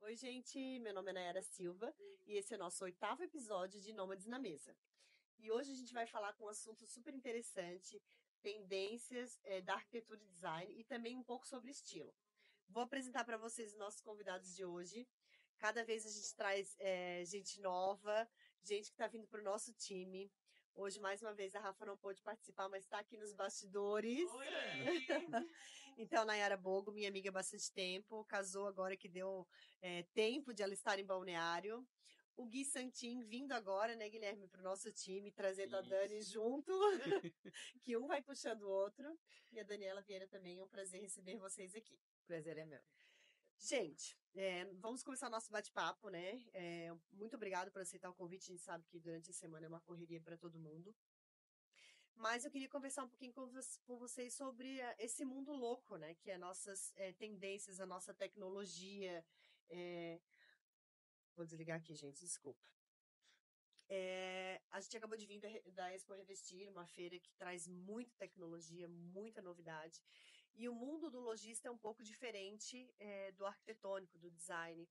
Oi, gente, meu nome é Nayara Silva e esse é o nosso 8º episódio de Nômades na Mesa. E hoje a gente vai falar com um assunto super interessante, tendências da arquitetura e design e também um pouco sobre estilo. Vou apresentar para vocês os nossos convidados de hoje. Cada vez a gente traz gente nova, gente que está vindo para o nosso time. Hoje, mais uma vez, a Rafa não pôde participar, mas está aqui nos bastidores. Oi! Então, Nayara Bogo, minha amiga há bastante tempo, casou agora que deu tempo de ela estar em Balneário. O Gui Santin vindo agora, né, Guilherme, para o nosso time, trazendo a Dani junto, que um vai puxando o outro. E a Daniela Vieira também, é um prazer receber vocês aqui. Prazer é meu. Gente, vamos começar nosso bate-papo, né? Muito obrigada por aceitar o convite. A gente sabe que durante a semana é uma correria para todo mundo. Mas eu queria conversar um pouquinho com vocês sobre esse mundo louco, né? Que é nossas tendências, a nossa tecnologia. Vou desligar aqui, gente, desculpa. A gente acabou de vir da Expo Revestir, uma feira que traz muita tecnologia, muita novidade. E o mundo do lojista é um pouco diferente do arquitetônico, do design.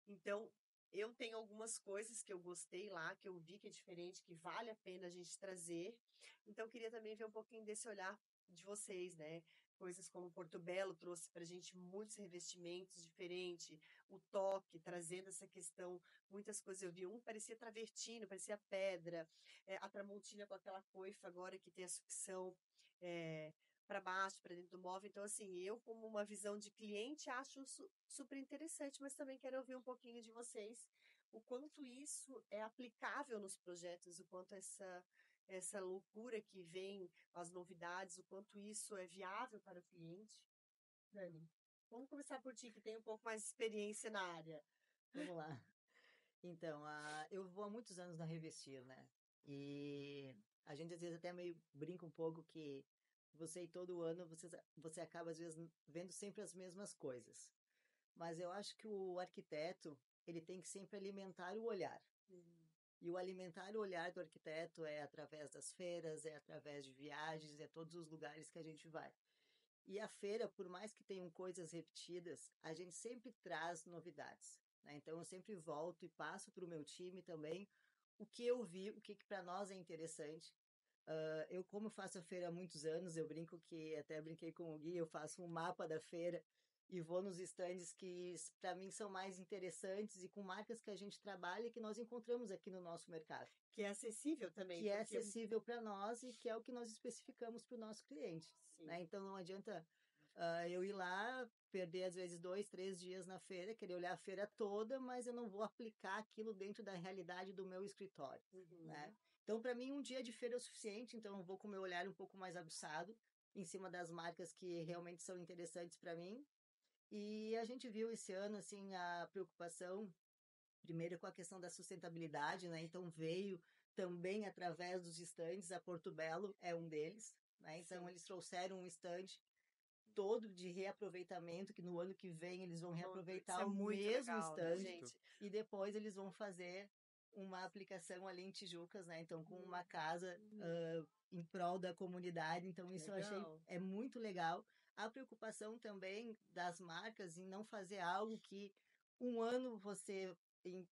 Então, eu tenho algumas coisas que eu gostei lá, que eu vi que é diferente, que vale a pena a gente trazer. Então, eu queria também ver um pouquinho desse olhar de vocês, né? Coisas como Porto Belo trouxe para a gente muitos revestimentos diferentes, o toque, trazendo essa questão, muitas coisas eu vi. Um parecia travertino, parecia pedra, a Tramontina com aquela coifa agora que tem a sucção para baixo, para dentro do móvel. Então, assim, eu, como uma visão de cliente, acho super interessante, mas também quero ouvir um pouquinho de vocês, o quanto isso é aplicável nos projetos, o quanto essa loucura que vem, as novidades, o quanto isso é viável para o cliente. Dani, vamos começar por ti, que tem um pouco mais de experiência na área. Vamos lá. Então, eu vou há muitos anos na Revestir, né? E a gente às vezes até meio brinca um pouco que você ir todo ano, você acaba às vezes vendo sempre as mesmas coisas. Mas eu acho que o arquiteto, ele tem que sempre alimentar o olhar. E o alimentar o olhar do arquiteto é através das feiras, é através de viagens, é todos os lugares que a gente vai. E a feira, por mais que tenham coisas repetidas, a gente sempre traz novidades, né? Então eu sempre volto e passo para o meu time também o que eu vi, o que para nós é interessante. Eu, como faço a feira há muitos anos, eu brinco que, até brinquei com o Gui, eu faço um mapa da feira e vou nos estandes que para mim são mais interessantes e com marcas que a gente trabalha e que nós encontramos aqui no nosso mercado. Que é acessível também. Que é acessível para nós e que é o que nós especificamos para o nosso cliente. Né? Então não adianta eu ir lá, perder às vezes 2, 3 dias na feira, querer olhar a feira toda, mas eu não vou aplicar aquilo dentro da realidade do meu escritório. Né? Então, para mim, um dia de feira é o suficiente, então eu vou com o meu olhar um pouco mais aguçado em cima das marcas que realmente são interessantes para mim. E a gente viu esse ano assim a preocupação primeiro com a questão da sustentabilidade, né? Então veio também através dos estandes, a Porto Belo é um deles, né? Então eles trouxeram um estande todo de reaproveitamento, que no ano que vem eles vão reaproveitar o mesmo estande e depois eles vão fazer uma aplicação ali em Tijucas, né? Então com uma casa em prol da comunidade, então isso eu achei muito legal. A preocupação também das marcas em não fazer algo que um ano você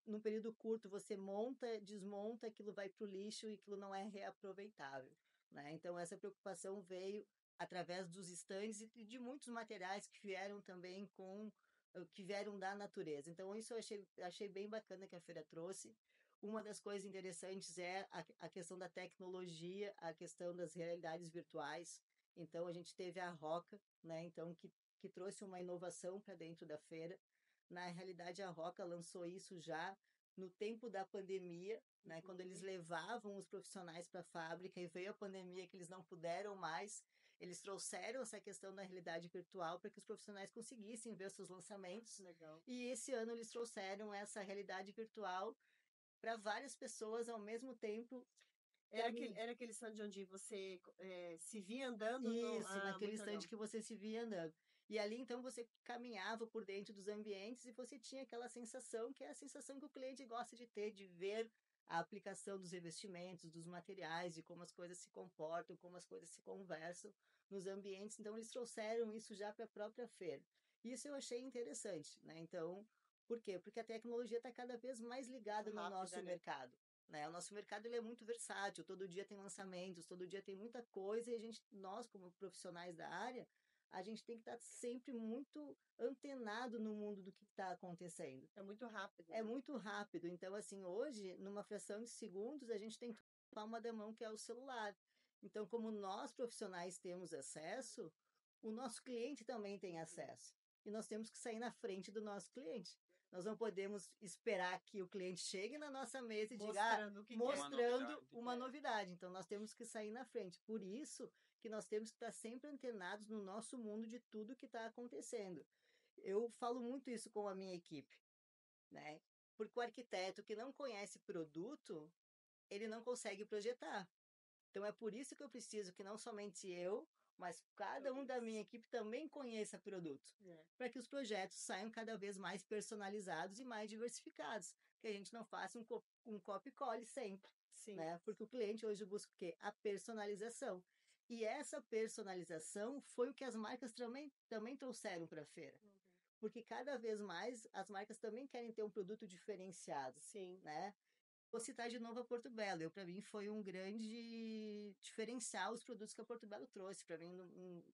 num período curto você monta, desmonta, aquilo vai para o lixo e aquilo não é reaproveitável, né? Então essa preocupação veio através dos estandes e de muitos materiais que vieram também que vieram da natureza. Então isso eu achei bem bacana que a feira trouxe. Uma das coisas interessantes é a questão da tecnologia, a questão das realidades virtuais. Então a gente teve a Roca, né? Então que trouxe uma inovação para dentro da feira. Na realidade, a Roca lançou isso já no tempo da pandemia, né? Quando eles levavam os profissionais para a fábrica e veio a pandemia que eles não puderam mais, eles trouxeram essa questão da realidade virtual para que os profissionais conseguissem ver seus lançamentos. Legal. E esse ano eles trouxeram essa realidade virtual para várias pessoas ao mesmo tempo. Era aquele stand onde você se via andando? Isso, naquele stand que você se via andando. E ali, então, você caminhava por dentro dos ambientes e você tinha aquela sensação, que é a sensação que o cliente gosta de ter, de ver a aplicação dos revestimentos, dos materiais, de como as coisas se comportam, como as coisas se conversam nos ambientes. Então, eles trouxeram isso já para a própria feira. Isso eu achei interessante, né? Então, Por quê? Porque a tecnologia está cada vez mais ligada no nosso Rápida, né? mercado. Né? O nosso mercado ele é muito versátil, todo dia tem lançamentos, todo dia tem muita coisa, e nós, como profissionais da área, a gente tem que estar sempre muito antenado no mundo do que está acontecendo. É muito rápido, É né? muito rápido. Então, assim, hoje, numa fração de segundos, a gente tem tudo na palma da mão, que é o celular. Então, como nós profissionais temos acesso, o nosso cliente também tem acesso. E nós temos que sair na frente do nosso cliente. Nós não podemos esperar que o cliente chegue na nossa mesa e diga, Mostrando o que que é. mostrando uma novidade. Então, nós temos que sair na frente. Por isso que nós temos que estar sempre antenados no nosso mundo de tudo que está acontecendo. Eu falo muito isso com a minha equipe, né? Porque o arquiteto que não conhece produto, ele não consegue projetar. Então é por isso que eu preciso que não somente eu, mas cada um da minha equipe também conheça produto, para que os projetos saiam cada vez mais personalizados e mais diversificados, que a gente não faça um copy-cole sempre, Sim. né? Porque o cliente hoje busca o quê? A personalização. E essa personalização foi o que as marcas também trouxeram para a feira. Porque cada vez mais as marcas também querem ter um produto diferenciado, Sim. né? Vou citar de novo a Porto Belo. Para mim, foi um grande diferencial os produtos que a Porto Belo trouxe. Para mim,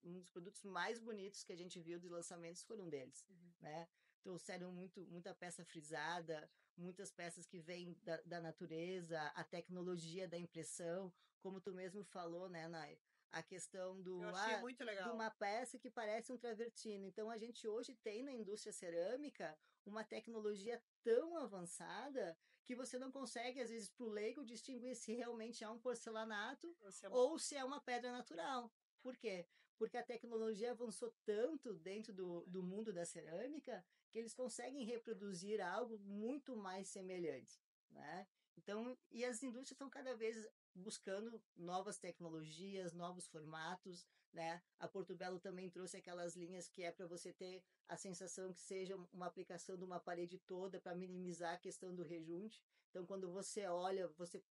um dos produtos mais bonitos que a gente viu de lançamentos foram um deles, né? Trouxeram muita peça frisada, muitas peças que vêm da natureza, a tecnologia da impressão, como tu mesmo falou, né, Nay? A questão Eu achei muito de legal. uma peça que parece um travertino. Então, a gente hoje tem na indústria cerâmica uma tecnologia tão avançada que você não consegue, às vezes, para o leigo, distinguir se realmente é um porcelanato ou se é uma pedra natural. Por quê? Porque a tecnologia avançou tanto dentro do mundo da cerâmica que eles conseguem reproduzir algo muito mais semelhante, né? Então, e as indústrias estão cada vez buscando novas tecnologias, novos formatos, né? A Porto Belo também trouxe aquelas linhas que é para você ter a sensação que seja uma aplicação de uma parede toda para minimizar a questão do rejunte. Então, quando você olha, você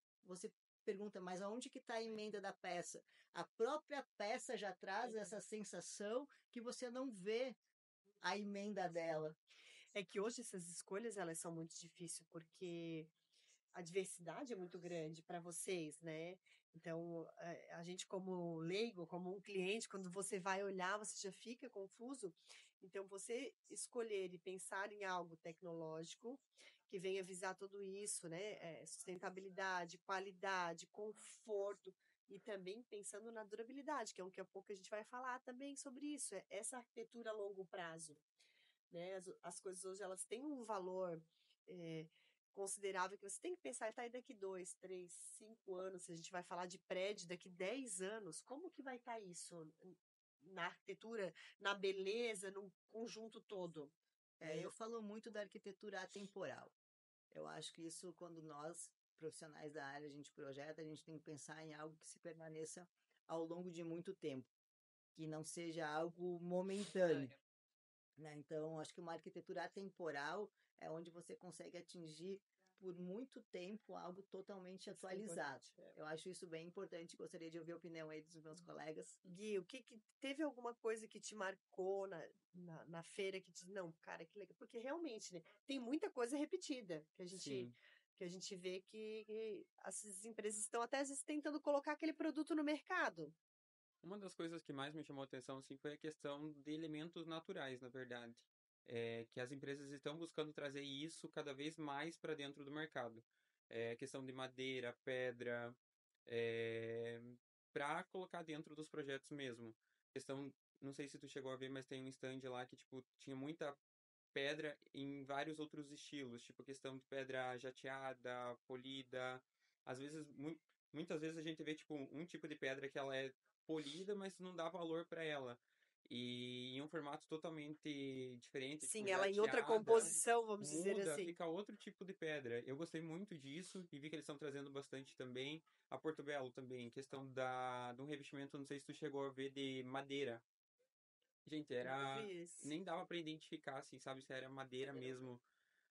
pergunta, mas aonde que está a emenda da peça? A própria peça já traz essa sensação que você não vê a emenda dela. É que hoje essas escolhas elas são muito difíceis porque a diversidade é muito grande para vocês, né? Então, a gente como leigo, como um cliente, quando você vai olhar, você já fica confuso. Então, você escolher e pensar em algo tecnológico que venha visar tudo isso, né? Sustentabilidade, qualidade, conforto e também pensando na durabilidade, que é um que a pouco a gente vai falar também sobre isso, essa arquitetura a longo prazo, né? As coisas hoje elas têm um valor considerável que você tem que pensar, tá aí daqui 2, 3, 5 anos, se a gente vai falar de prédio daqui 10 anos, como que vai estar isso na arquitetura, na beleza, no conjunto todo? Eu falo muito da arquitetura atemporal. Eu acho que isso, quando nós, profissionais da área, a gente projeta, a gente tem que pensar em algo que se permaneça ao longo de muito tempo, que não seja algo momentâneo. Né? Então, acho que uma arquitetura atemporal é onde você consegue atingir por muito tempo algo totalmente atualizado. Eu acho isso bem importante. Gostaria de ouvir a opinião aí dos meus colegas. Gui, teve alguma coisa que te marcou na feira que diz, não, cara, que legal, porque realmente, né, tem muita coisa repetida que a gente vê que as empresas estão até às vezes tentando colocar aquele produto no mercado. Uma das coisas que mais me chamou a atenção assim, foi a questão de elementos naturais, na verdade. Que as empresas estão buscando trazer isso cada vez mais para dentro do mercado. Questão de madeira, pedra, para colocar dentro dos projetos mesmo. Questão, não sei se tu chegou a ver, mas tem um stand lá que tipo tinha muita pedra em vários outros estilos, tipo questão de pedra jateada, polida. Às vezes, muitas vezes a gente vê tipo um tipo de pedra que ela é polida, mas não dá valor para ela. E em um formato totalmente diferente, tipo Sim, ela em outra jateada, composição, vamos dizer muda, assim. fica outro tipo de pedra. Eu gostei muito disso e vi que eles estão trazendo bastante também. A Porto Belo também, questão de um revestimento, não sei se tu chegou a ver, de madeira. Gente, Eu era. vi esse. Nem dava pra identificar, assim, sabe, se era madeira mesmo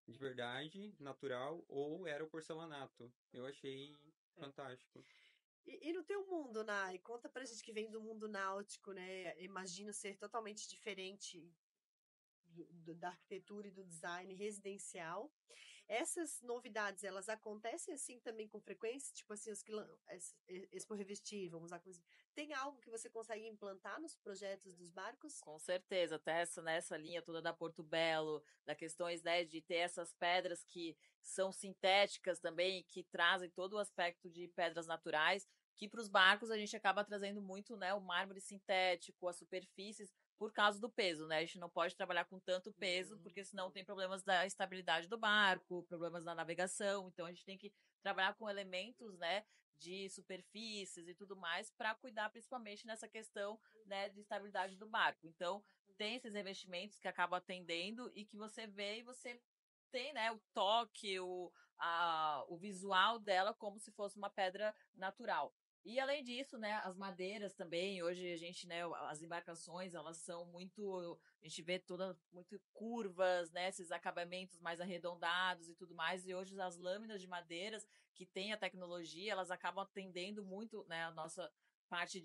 de verdade, natural, ou era o porcelanato. Eu achei fantástico. E no teu mundo, Nai, conta pra gente que vem do mundo náutico, né? Imagino ser totalmente diferente da arquitetura e do design residencial. Essas novidades, elas acontecem assim também com frequência? Tipo assim, Expo Revestir, vamos usar como... Tem algo que você consegue implantar nos projetos dos barcos? Com certeza, até nessa linha toda da Porto Belo, da questões, né, de ter essas pedras que são sintéticas também, que trazem todo o aspecto de pedras naturais, que para os barcos a gente acaba trazendo muito, né, o mármore sintético, as superfícies, por causa do peso, né? A gente não pode trabalhar com tanto peso, porque senão tem problemas da estabilidade do barco, problemas na navegação, então a gente tem que trabalhar com elementos, né, de superfícies e tudo mais, para cuidar principalmente nessa questão, né, de estabilidade do barco. Então, tem esses revestimentos que acabam atendendo e que você vê e você tem, né, o toque, o visual dela como se fosse uma pedra natural. E além disso, né, as madeiras também, hoje a gente, né, as embarcações, elas são muito, a gente vê todas muito curvas, né, esses acabamentos mais arredondados e tudo mais, e hoje as lâminas de madeiras que tem a tecnologia, elas acabam atendendo muito, né, a nossa parte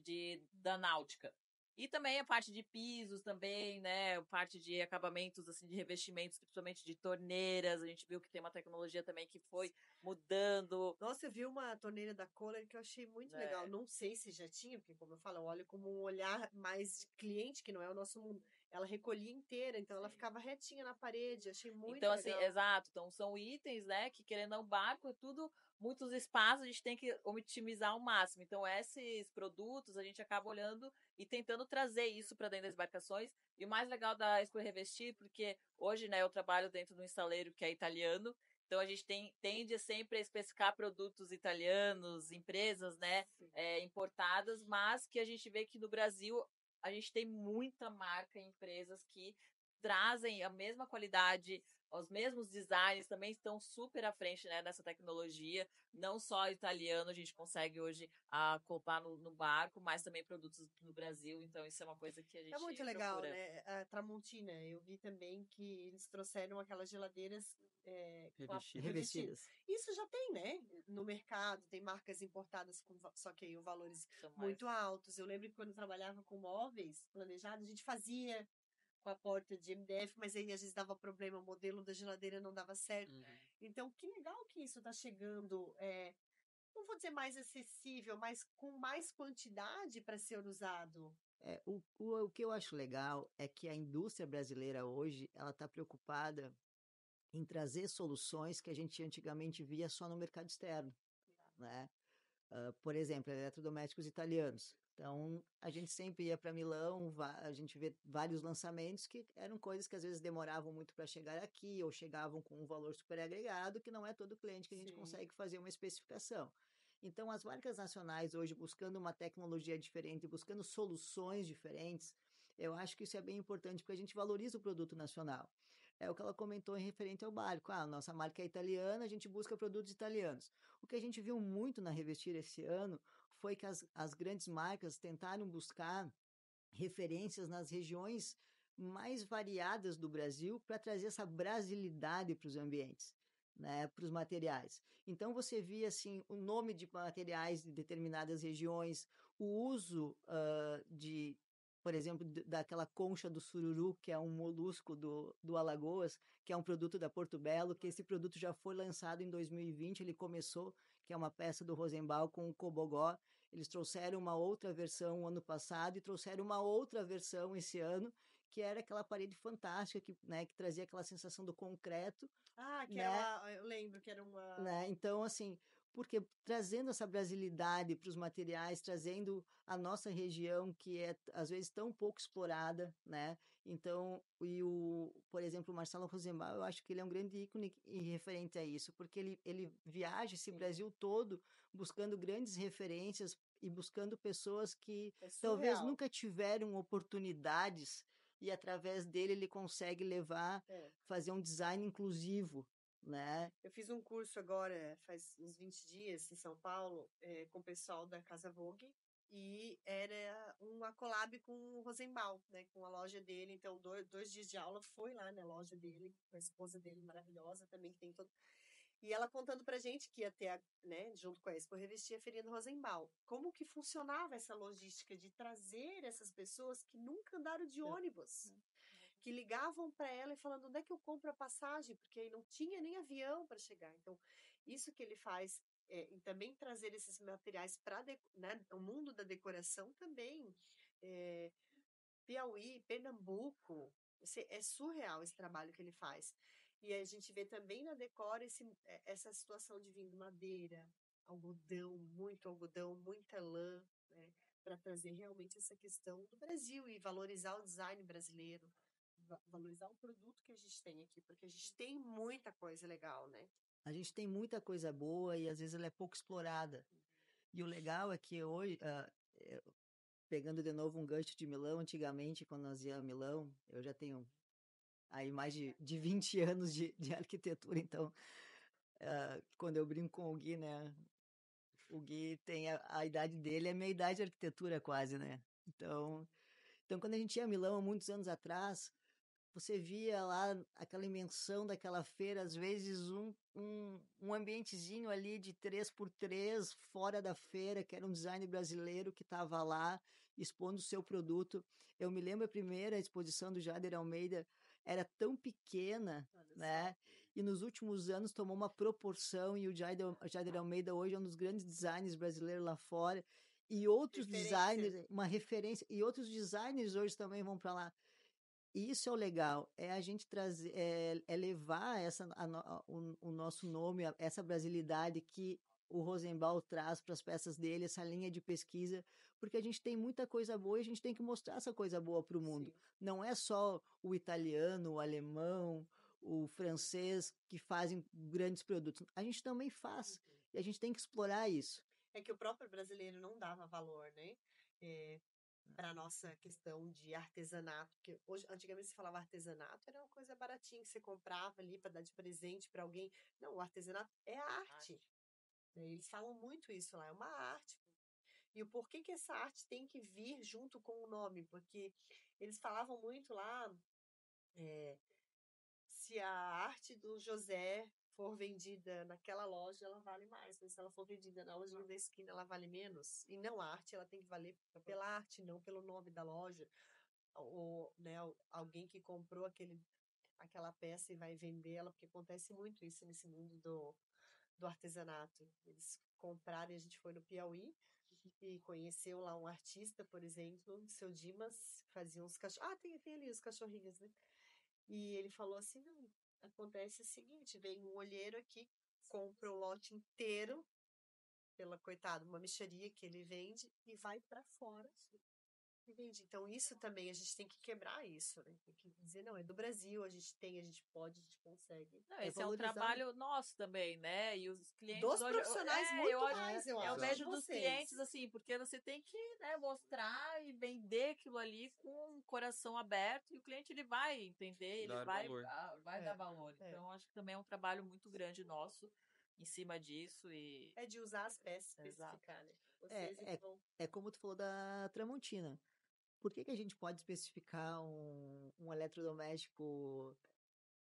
da náutica. E também a parte de pisos também, né, a parte de acabamentos, assim, de revestimentos, principalmente de torneiras, a gente viu que tem uma tecnologia também que foi mudando. Nossa, eu vi uma torneira da Kohler que eu achei muito legal. Não sei se já tinha, porque como eu falo, eu olho como um olhar mais de cliente, que não é o nosso mundo. Ela recolhia inteira, então ela ficava retinha na parede, achei muito então, legal. assim, exato. Então, são itens, né, que querendo ou não, barco é tudo, muitos espaços, a gente tem que otimizar ao máximo. Então, esses produtos, a gente acaba olhando e tentando trazer isso para dentro das embarcações. E o mais legal da Expo Revestir, porque hoje, né, eu trabalho dentro de um estaleiro que é italiano, então a gente tende sempre a especificar produtos italianos, empresas, né, importadas, mas que a gente vê que no Brasil a gente tem muita marca e empresas que trazem a mesma qualidade, os mesmos designs, também estão super à frente, né, dessa tecnologia. Não só italiano a gente consegue hoje acoplar no barco, mas também produtos no Brasil. Então, isso é uma coisa que a gente É muito legal, procura. né? A Tramontina, eu vi também que eles trouxeram aquelas geladeiras revestidas. Isso já tem, né? No mercado, tem marcas importadas, só que aí os valores muito altos. Eu lembro que quando eu trabalhava com móveis planejados, a gente fazia com a porta de MDF, mas aí às vezes dava problema, o modelo da geladeira não dava certo. Então, que legal que isso está chegando, não vou dizer mais acessível, mas com mais quantidade para ser usado. O que eu acho legal é que a indústria brasileira hoje, ela está preocupada em trazer soluções que a gente antigamente via só no mercado externo, né? Por exemplo, eletrodomésticos italianos. Então, a gente sempre ia para Milão, a gente vê vários lançamentos que eram coisas que às vezes demoravam muito para chegar aqui, ou chegavam com um valor super agregado, que não é todo cliente que a gente consegue fazer uma especificação. Então, as marcas nacionais hoje buscando uma tecnologia diferente, buscando soluções diferentes, eu acho que isso é bem importante, porque a gente valoriza o produto nacional. É o que ela comentou em referente ao barco. Nossa marca é italiana, a gente busca produtos italianos. O que a gente viu muito na Revestir esse ano foi que as grandes marcas tentaram buscar referências nas regiões mais variadas do Brasil para trazer essa brasilidade para os ambientes, né, para os materiais. Então você via assim o nome de materiais de determinadas regiões, o uso por exemplo, daquela concha do sururu, que é um molusco do Alagoas, que é um produto da Porto Belo, que esse produto já foi lançado em 2020, ele começou, que é uma peça do Rosenbaum com o Cobogó. Eles trouxeram uma outra versão ano passado e trouxeram uma outra versão esse ano, que era aquela parede fantástica, que trazia aquela sensação do concreto. Eu lembro que era uma... Né? Então, assim, porque trazendo essa brasilidade para os materiais, trazendo a nossa região, que é, às vezes, tão pouco explorada, né? Então, por exemplo, o Marcelo Rosenbaum, eu acho que ele é um grande ícone e referente a isso, porque ele viaja esse Brasil todo buscando grandes referências e buscando pessoas que talvez nunca tiveram oportunidades e através dele ele consegue fazer um design inclusivo, né? Eu fiz um curso agora, faz uns 20 dias, em São Paulo, com o pessoal da Casa Vogue, e era uma collab com o Rosenbaum, né, com a loja dele. Então, 2 dias de aula foi lá na loja dele, com a esposa dele maravilhosa também, que tem todo... E ela contando pra gente que ia ter, né, junto com a Expo Revestir, a Feirinha do Rosenbaum. Como que funcionava essa logística de trazer essas pessoas que nunca andaram de ônibus? que ligavam para ela e falando onde é que eu compro a passagem, porque aí não tinha nem avião para chegar. Então, isso que ele faz e também trazer esses materiais para né, o mundo da decoração também. Piauí, Pernambuco, é surreal esse trabalho que ele faz. E a gente vê também na Decora essa situação de vindo madeira, algodão, muita lã, né, para trazer realmente essa questão do Brasil e valorizar o design brasileiro, valorizar o produto que a gente tem aqui, porque a gente tem muita coisa legal, né? A gente tem muita coisa boa e às vezes ela é pouco explorada. E o legal é que hoje, pegando de novo um gancho de Milão, antigamente, quando nós íamos a Milão, eu já tenho aí mais de 20 anos de arquitetura, então, quando eu brinco com o Gui, né, o Gui tem a idade dele, é a minha idade de arquitetura quase, né, então quando a gente ia a Milão há muitos anos atrás, você via lá aquela dimensão daquela feira, às vezes um ambientezinho ali de 3x3 fora da feira, que era um design brasileiro que estava lá expondo o seu produto. Eu me lembro a primeira exposição do Jader Almeida era tão pequena, né? E nos últimos anos tomou uma proporção e o Jader Almeida hoje é um dos grandes designers brasileiros lá fora. E outros designers, uma referência, e outros designers hoje também vão para lá. Isso é o legal, é a gente trazer, levar o nosso nome, essa brasilidade que o Rosenbaum traz para as peças dele, essa linha de pesquisa, porque a gente tem muita coisa boa e a gente tem que mostrar essa coisa boa para o mundo. Sim. Não é só o italiano, o alemão, o francês que fazem grandes produtos. A gente também faz e a gente tem que explorar isso. É que o próprio brasileiro não dava valor, né? Para a nossa questão de artesanato, porque hoje, antigamente se falava artesanato, era uma coisa baratinha que você comprava ali para dar de presente para alguém. Não, o artesanato é arte. Eles falam muito isso lá, é uma arte. E o porquê que essa arte tem que vir junto com o nome? Porque eles falavam muito lá, se a arte do José for vendida naquela loja, ela vale mais. Mas se ela for vendida na loja da esquina, ela vale menos. E não, a arte ela tem que valer pela arte, não pelo nome da loja. Ou, né, alguém que comprou aquela peça e vai vendê-la, porque acontece muito isso nesse mundo do artesanato. Eles compraram, e a gente foi no Piauí e conheceu lá um artista, por exemplo, seu Dimas, fazia uns cachorros. Tem ali os cachorrinhos, né? E ele falou assim, não, acontece o seguinte, vem um olheiro aqui, compra o lote inteiro, coitado, uma mixaria que ele vende, e vai para fora e vende. Então, isso também, a gente tem que quebrar isso, né? Tem que dizer, não, é do Brasil, a gente pode, a gente consegue. Não, esse é um trabalho nosso também, né? E os clientes dos hoje, profissionais muito mais, eu acho. Eu vejo dos clientes, assim, porque você tem que, né, mostrar e vender aquilo ali com o coração aberto e o cliente, ele vai entender, ele vai dar valor. Então, acho que também é um trabalho muito grande nosso em cima disso. É de usar as peças, especificar, né? É como tu falou da Tramontina. Por que a gente pode especificar um eletrodoméstico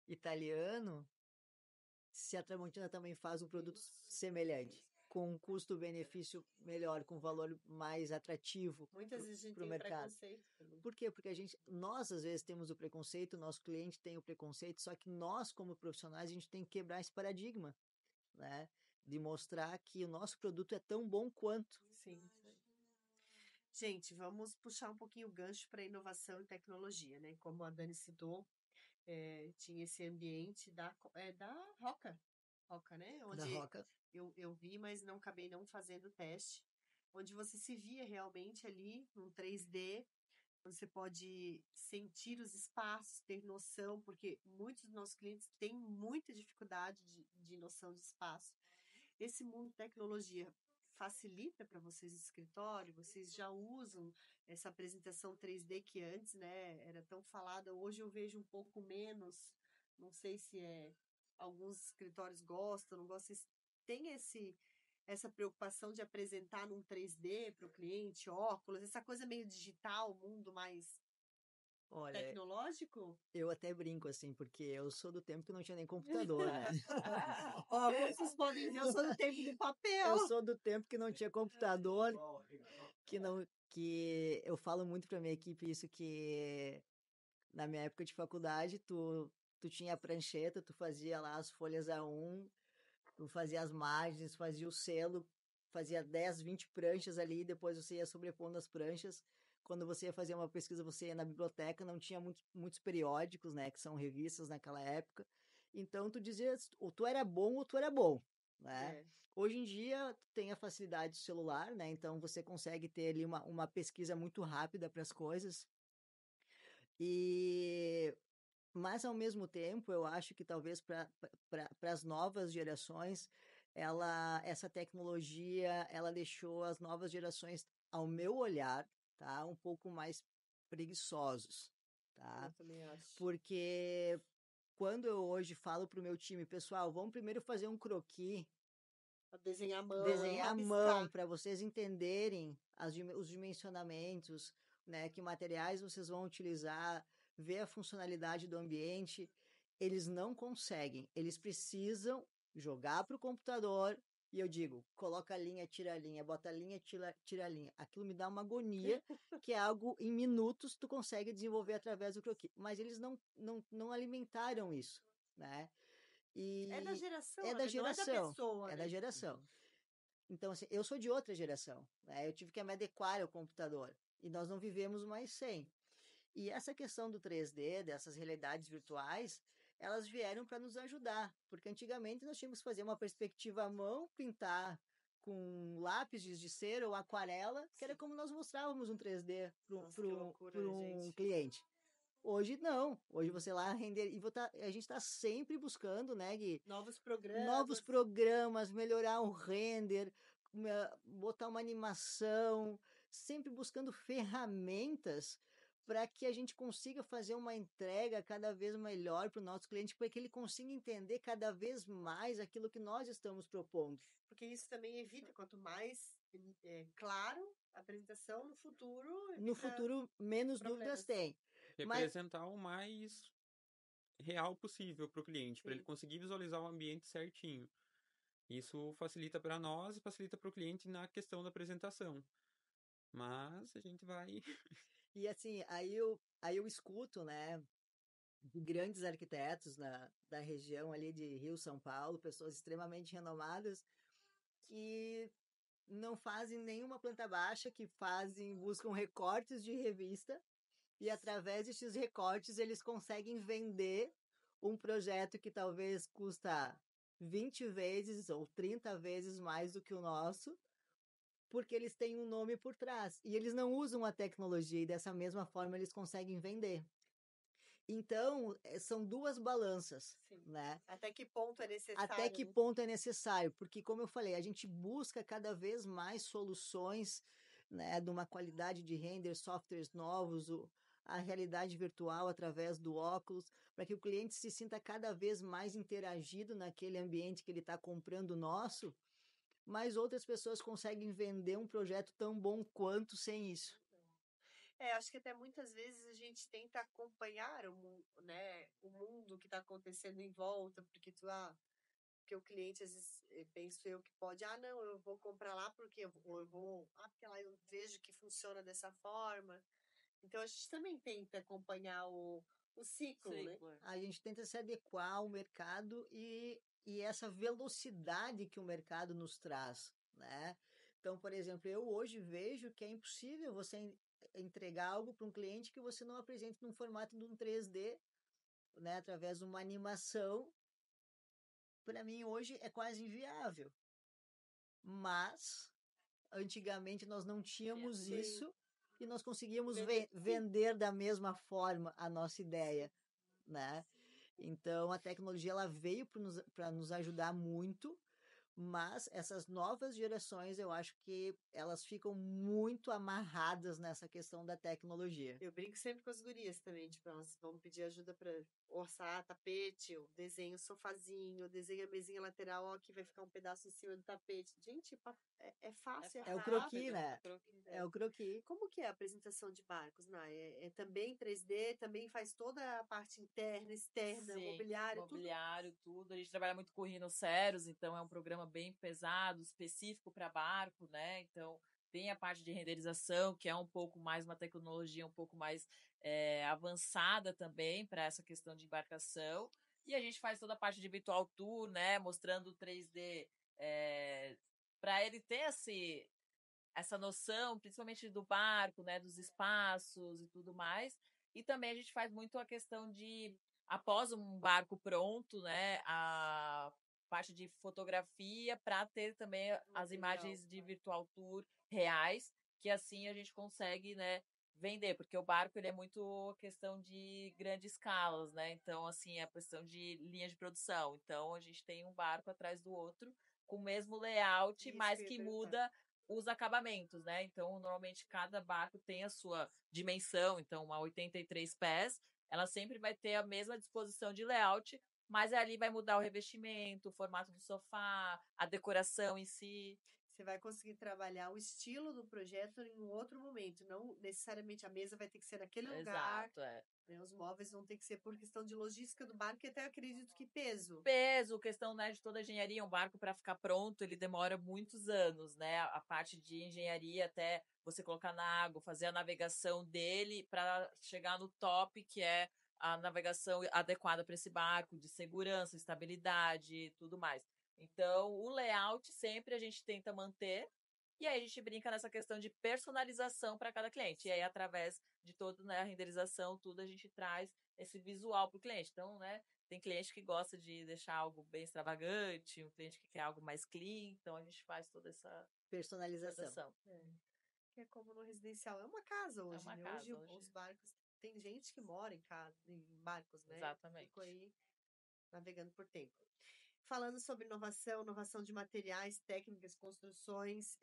italiano se a Tramontina também faz um produto semelhante, com um custo-benefício melhor, com valor mais atrativo para o mercado? Preconceito. Por quê? Porque nós às vezes temos o preconceito, o nosso cliente tem o preconceito, só que nós como profissionais a gente tem que quebrar esse paradigma, né? De mostrar que o nosso produto é tão bom quanto. Sim. Gente, vamos puxar um pouquinho o gancho para inovação e tecnologia, né? Como a Dani citou, tinha esse ambiente da Roca, né? Onde da Roca. Eu vi, mas não acabei não fazendo o teste, onde você se via realmente ali num 3D, você pode sentir os espaços, ter noção, porque muitos dos nossos clientes têm muita dificuldade de noção de espaço. Esse mundo de tecnologia facilita para vocês no escritório? Vocês já usam essa apresentação 3D que antes, né, era tão falada, hoje eu vejo um pouco menos, não sei se alguns escritórios gostam, não gostam, tem essa preocupação de apresentar num 3D para o cliente, óculos, essa coisa meio digital, mundo mais tecnológico? Eu até brinco, assim, porque eu sou do tempo que não tinha nem computador, né? Como vocês podem ver, eu sou do tempo do papel. Eu sou do tempo que não tinha computador, que eu falo muito para minha equipe isso, que Na minha época de faculdade, tu tinha a prancheta, tu fazia lá as folhas A1, tu fazia as margens, fazia o selo, fazia 10, 20 pranchas ali, depois você ia sobrepondo as pranchas. Quando você ia fazer uma pesquisa, você ia na biblioteca, não tinha muitos periódicos, né, que são revistas naquela época. Então, tu dizia, ou tu era bom ou tu era bom, né? Hoje em dia, tu tem a facilidade do celular, né? Então, você consegue ter ali uma pesquisa muito rápida para as coisas. Mas, ao mesmo tempo, eu acho que talvez para as novas gerações, essa tecnologia, ela deixou as novas gerações, ao meu olhar, tá, um pouco mais preguiçosos, tá? Eu também acho. Porque quando eu hoje falo para o meu time, pessoal, vamos primeiro fazer um croquis, Desenhar à mão, desenhar à mão, rabiscar. para vocês entenderem os dimensionamentos, né, que materiais vocês vão utilizar, ver a funcionalidade do ambiente. Eles não conseguem, eles precisam jogar para o computador e eu digo, coloca a linha, tira a linha, bota a linha, tira a linha. Aquilo me dá uma agonia, que é algo em minutos tu consegue desenvolver através do croquis. Mas eles não alimentaram isso, né? É da geração, É né? da geração, Não é da pessoa, é né? da geração. Então, assim, eu sou de outra geração, né? Eu tive que me adequar ao computador e nós não vivemos mais sem. E essa questão do 3D, dessas realidades virtuais, elas vieram para nos ajudar, porque antigamente nós tínhamos que fazer uma perspectiva à mão, pintar com lápis de cera ou aquarela, que era como nós mostrávamos um 3D Nossa, que loucura, para um gente. cliente. Hoje não, hoje você lá render, e a gente está sempre buscando, né, Gui? Novos programas. Novos programas, melhorar o render, botar uma animação, sempre buscando ferramentas para que a gente consiga fazer uma entrega cada vez melhor para o nosso cliente, para que ele consiga entender cada vez mais aquilo que nós estamos propondo. Porque isso também evita, quanto mais claro a apresentação no futuro. No futuro, menos dúvidas tem. Representar o mais real possível para o cliente, para ele conseguir visualizar o ambiente certinho. Isso facilita para nós e facilita para o cliente na questão da apresentação. Mas a gente vai. E assim, aí eu escuto, né, de grandes arquitetos da região ali de Rio, São Paulo, pessoas extremamente renomadas, que não fazem nenhuma planta baixa, que buscam recortes de revista, e através desses recortes eles conseguem vender um projeto que talvez custa 20 vezes ou 30 vezes mais do que o nosso, porque eles têm um nome por trás. E eles não usam a tecnologia e dessa mesma forma eles conseguem vender. Então, são duas balanças, né? Até que ponto é necessário? Até que ponto é necessário? Porque, como eu falei, a gente busca cada vez mais soluções, né, de uma qualidade de render, softwares novos, a realidade virtual através do óculos, para que o cliente se sinta cada vez mais interagido naquele ambiente que ele está comprando nosso, mas outras pessoas conseguem vender um projeto tão bom quanto sem isso. Acho que até muitas vezes a gente tenta acompanhar o mundo que está acontecendo em volta, porque porque o cliente às vezes penso eu que pode, não, eu vou comprar lá porque porque lá eu vejo que funciona dessa forma. Então a gente também tenta acompanhar o ciclo, né? A gente tenta se adequar ao mercado e essa velocidade que o mercado nos traz, né? Então, por exemplo, eu hoje vejo que é impossível você entregar algo para um cliente que você não apresente num formato de um 3D, né, através de uma animação. Para mim hoje é quase inviável. Mas antigamente nós não tínhamos isso e nós conseguíamos vender da mesma forma a nossa ideia, né? Então a tecnologia ela veio para nos ajudar muito, mas essas novas gerações eu acho que elas ficam muito amarradas nessa questão da tecnologia. Eu brinco sempre com as gurias também, tipo, elas vão pedir ajuda para orçar tapete, eu desenho sofazinho, eu desenho a mesinha lateral, ó, aqui vai ficar um pedaço em cima do tapete. Gente, é fácil, é o croquis, né? É o croquis. Como que é a apresentação de barcos, Nai? É também 3D, também faz toda a parte interna, externa, Sim, mobiliário, tudo. A gente trabalha muito com rinoceros, então é um programa bem pesado, específico para barco, né? Então tem a parte de renderização, que é um pouco mais uma tecnologia um pouco mais avançada também para essa questão de embarcação. E a gente faz toda a parte de virtual tour, né, mostrando o 3D para ele ter essa noção, principalmente do barco, né, dos espaços e tudo mais. E também a gente faz muito a questão de, após um barco pronto, né, a parte de fotografia para ter também as imagens de virtual tour reais, que assim a gente consegue, né, vender, porque o barco ele é muito questão de grandes escalas, né? Então, assim, é a questão de linha de produção. Então, a gente tem um barco atrás do outro com o mesmo layout, Isso mas que eu ia que perguntar. muda os acabamentos, né? Então, normalmente cada barco tem a sua dimensão, então uma 83 pés, ela sempre vai ter a mesma disposição de layout, mas ali vai mudar o revestimento, o formato do sofá, a decoração em si. Você vai conseguir trabalhar o estilo do projeto em um outro momento, não necessariamente a mesa vai ter que ser naquele lugar, Exato, é. né? Os móveis vão ter que ser por questão de logística do barco e até acredito que peso. Peso, questão, né, de toda a engenharia, um barco para ficar pronto, ele demora muitos anos, né? A parte de engenharia até você colocar na água, fazer a navegação dele para chegar no top, que é a navegação adequada para esse barco, de segurança, estabilidade e tudo mais. Então, o layout sempre a gente tenta manter, e aí a gente brinca nessa questão de personalização para cada cliente. E aí, através de toda, né, a renderização, tudo, a gente traz esse visual para o cliente. Então, né, tem cliente que gosta de deixar algo bem extravagante, um cliente que quer algo mais clean, então a gente faz toda essa Personalização. Que é como no residencial, é uma casa hoje, uma né? casa Hoje hoje. os barcos, tem gente que mora em casa, em barcos, né? Exatamente. Ficou aí navegando por tempo. Falando sobre inovação de materiais, técnicas, construções,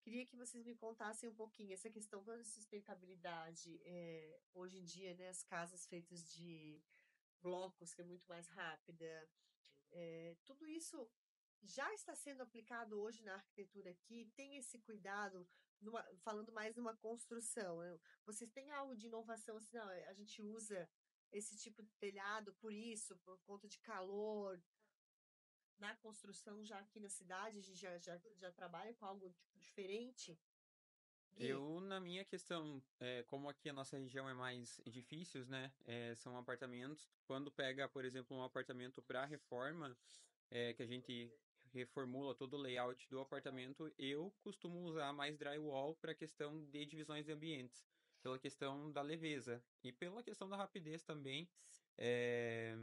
queria que vocês me contassem um pouquinho essa questão da sustentabilidade. Hoje em dia, né, as casas feitas de blocos, que é muito mais rápida, tudo isso já está sendo aplicado hoje na arquitetura aqui? Tem esse cuidado, falando mais numa construção, né? Vocês têm algo de inovação, assim, não, a gente usa esse tipo de telhado por isso, por conta de calor, na construção já aqui na cidade, a gente já trabalha com algo diferente? Gui, Eu, na minha questão, como aqui a nossa região é mais edifícios, né? São apartamentos. Quando pega, por exemplo, um apartamento para reforma, que a gente reformula todo o layout do apartamento, eu costumo usar mais drywall para questão de divisões de ambientes, pela questão da leveza e pela questão da rapidez também, é,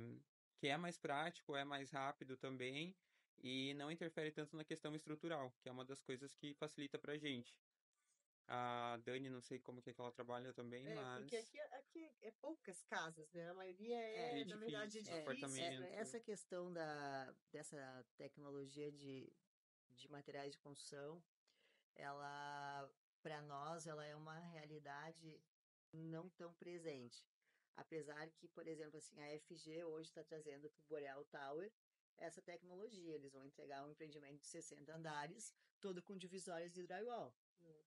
que é mais prático, é mais rápido também e não interfere tanto na questão estrutural, que é uma das coisas que facilita para a gente. A Dani, não sei como que é que ela trabalha também, porque mas aqui é poucas casas, né? A maioria na verdade, edifícios, edifícios, né? Essa apartamentos. questão dessa tecnologia de materiais de construção, ela, para nós, ela é uma realidade não tão presente. Apesar que, por exemplo, assim, a FG hoje está trazendo para o Boreal Tower essa tecnologia. Eles vão entregar um empreendimento de 60 andares, todo com divisórias de drywall.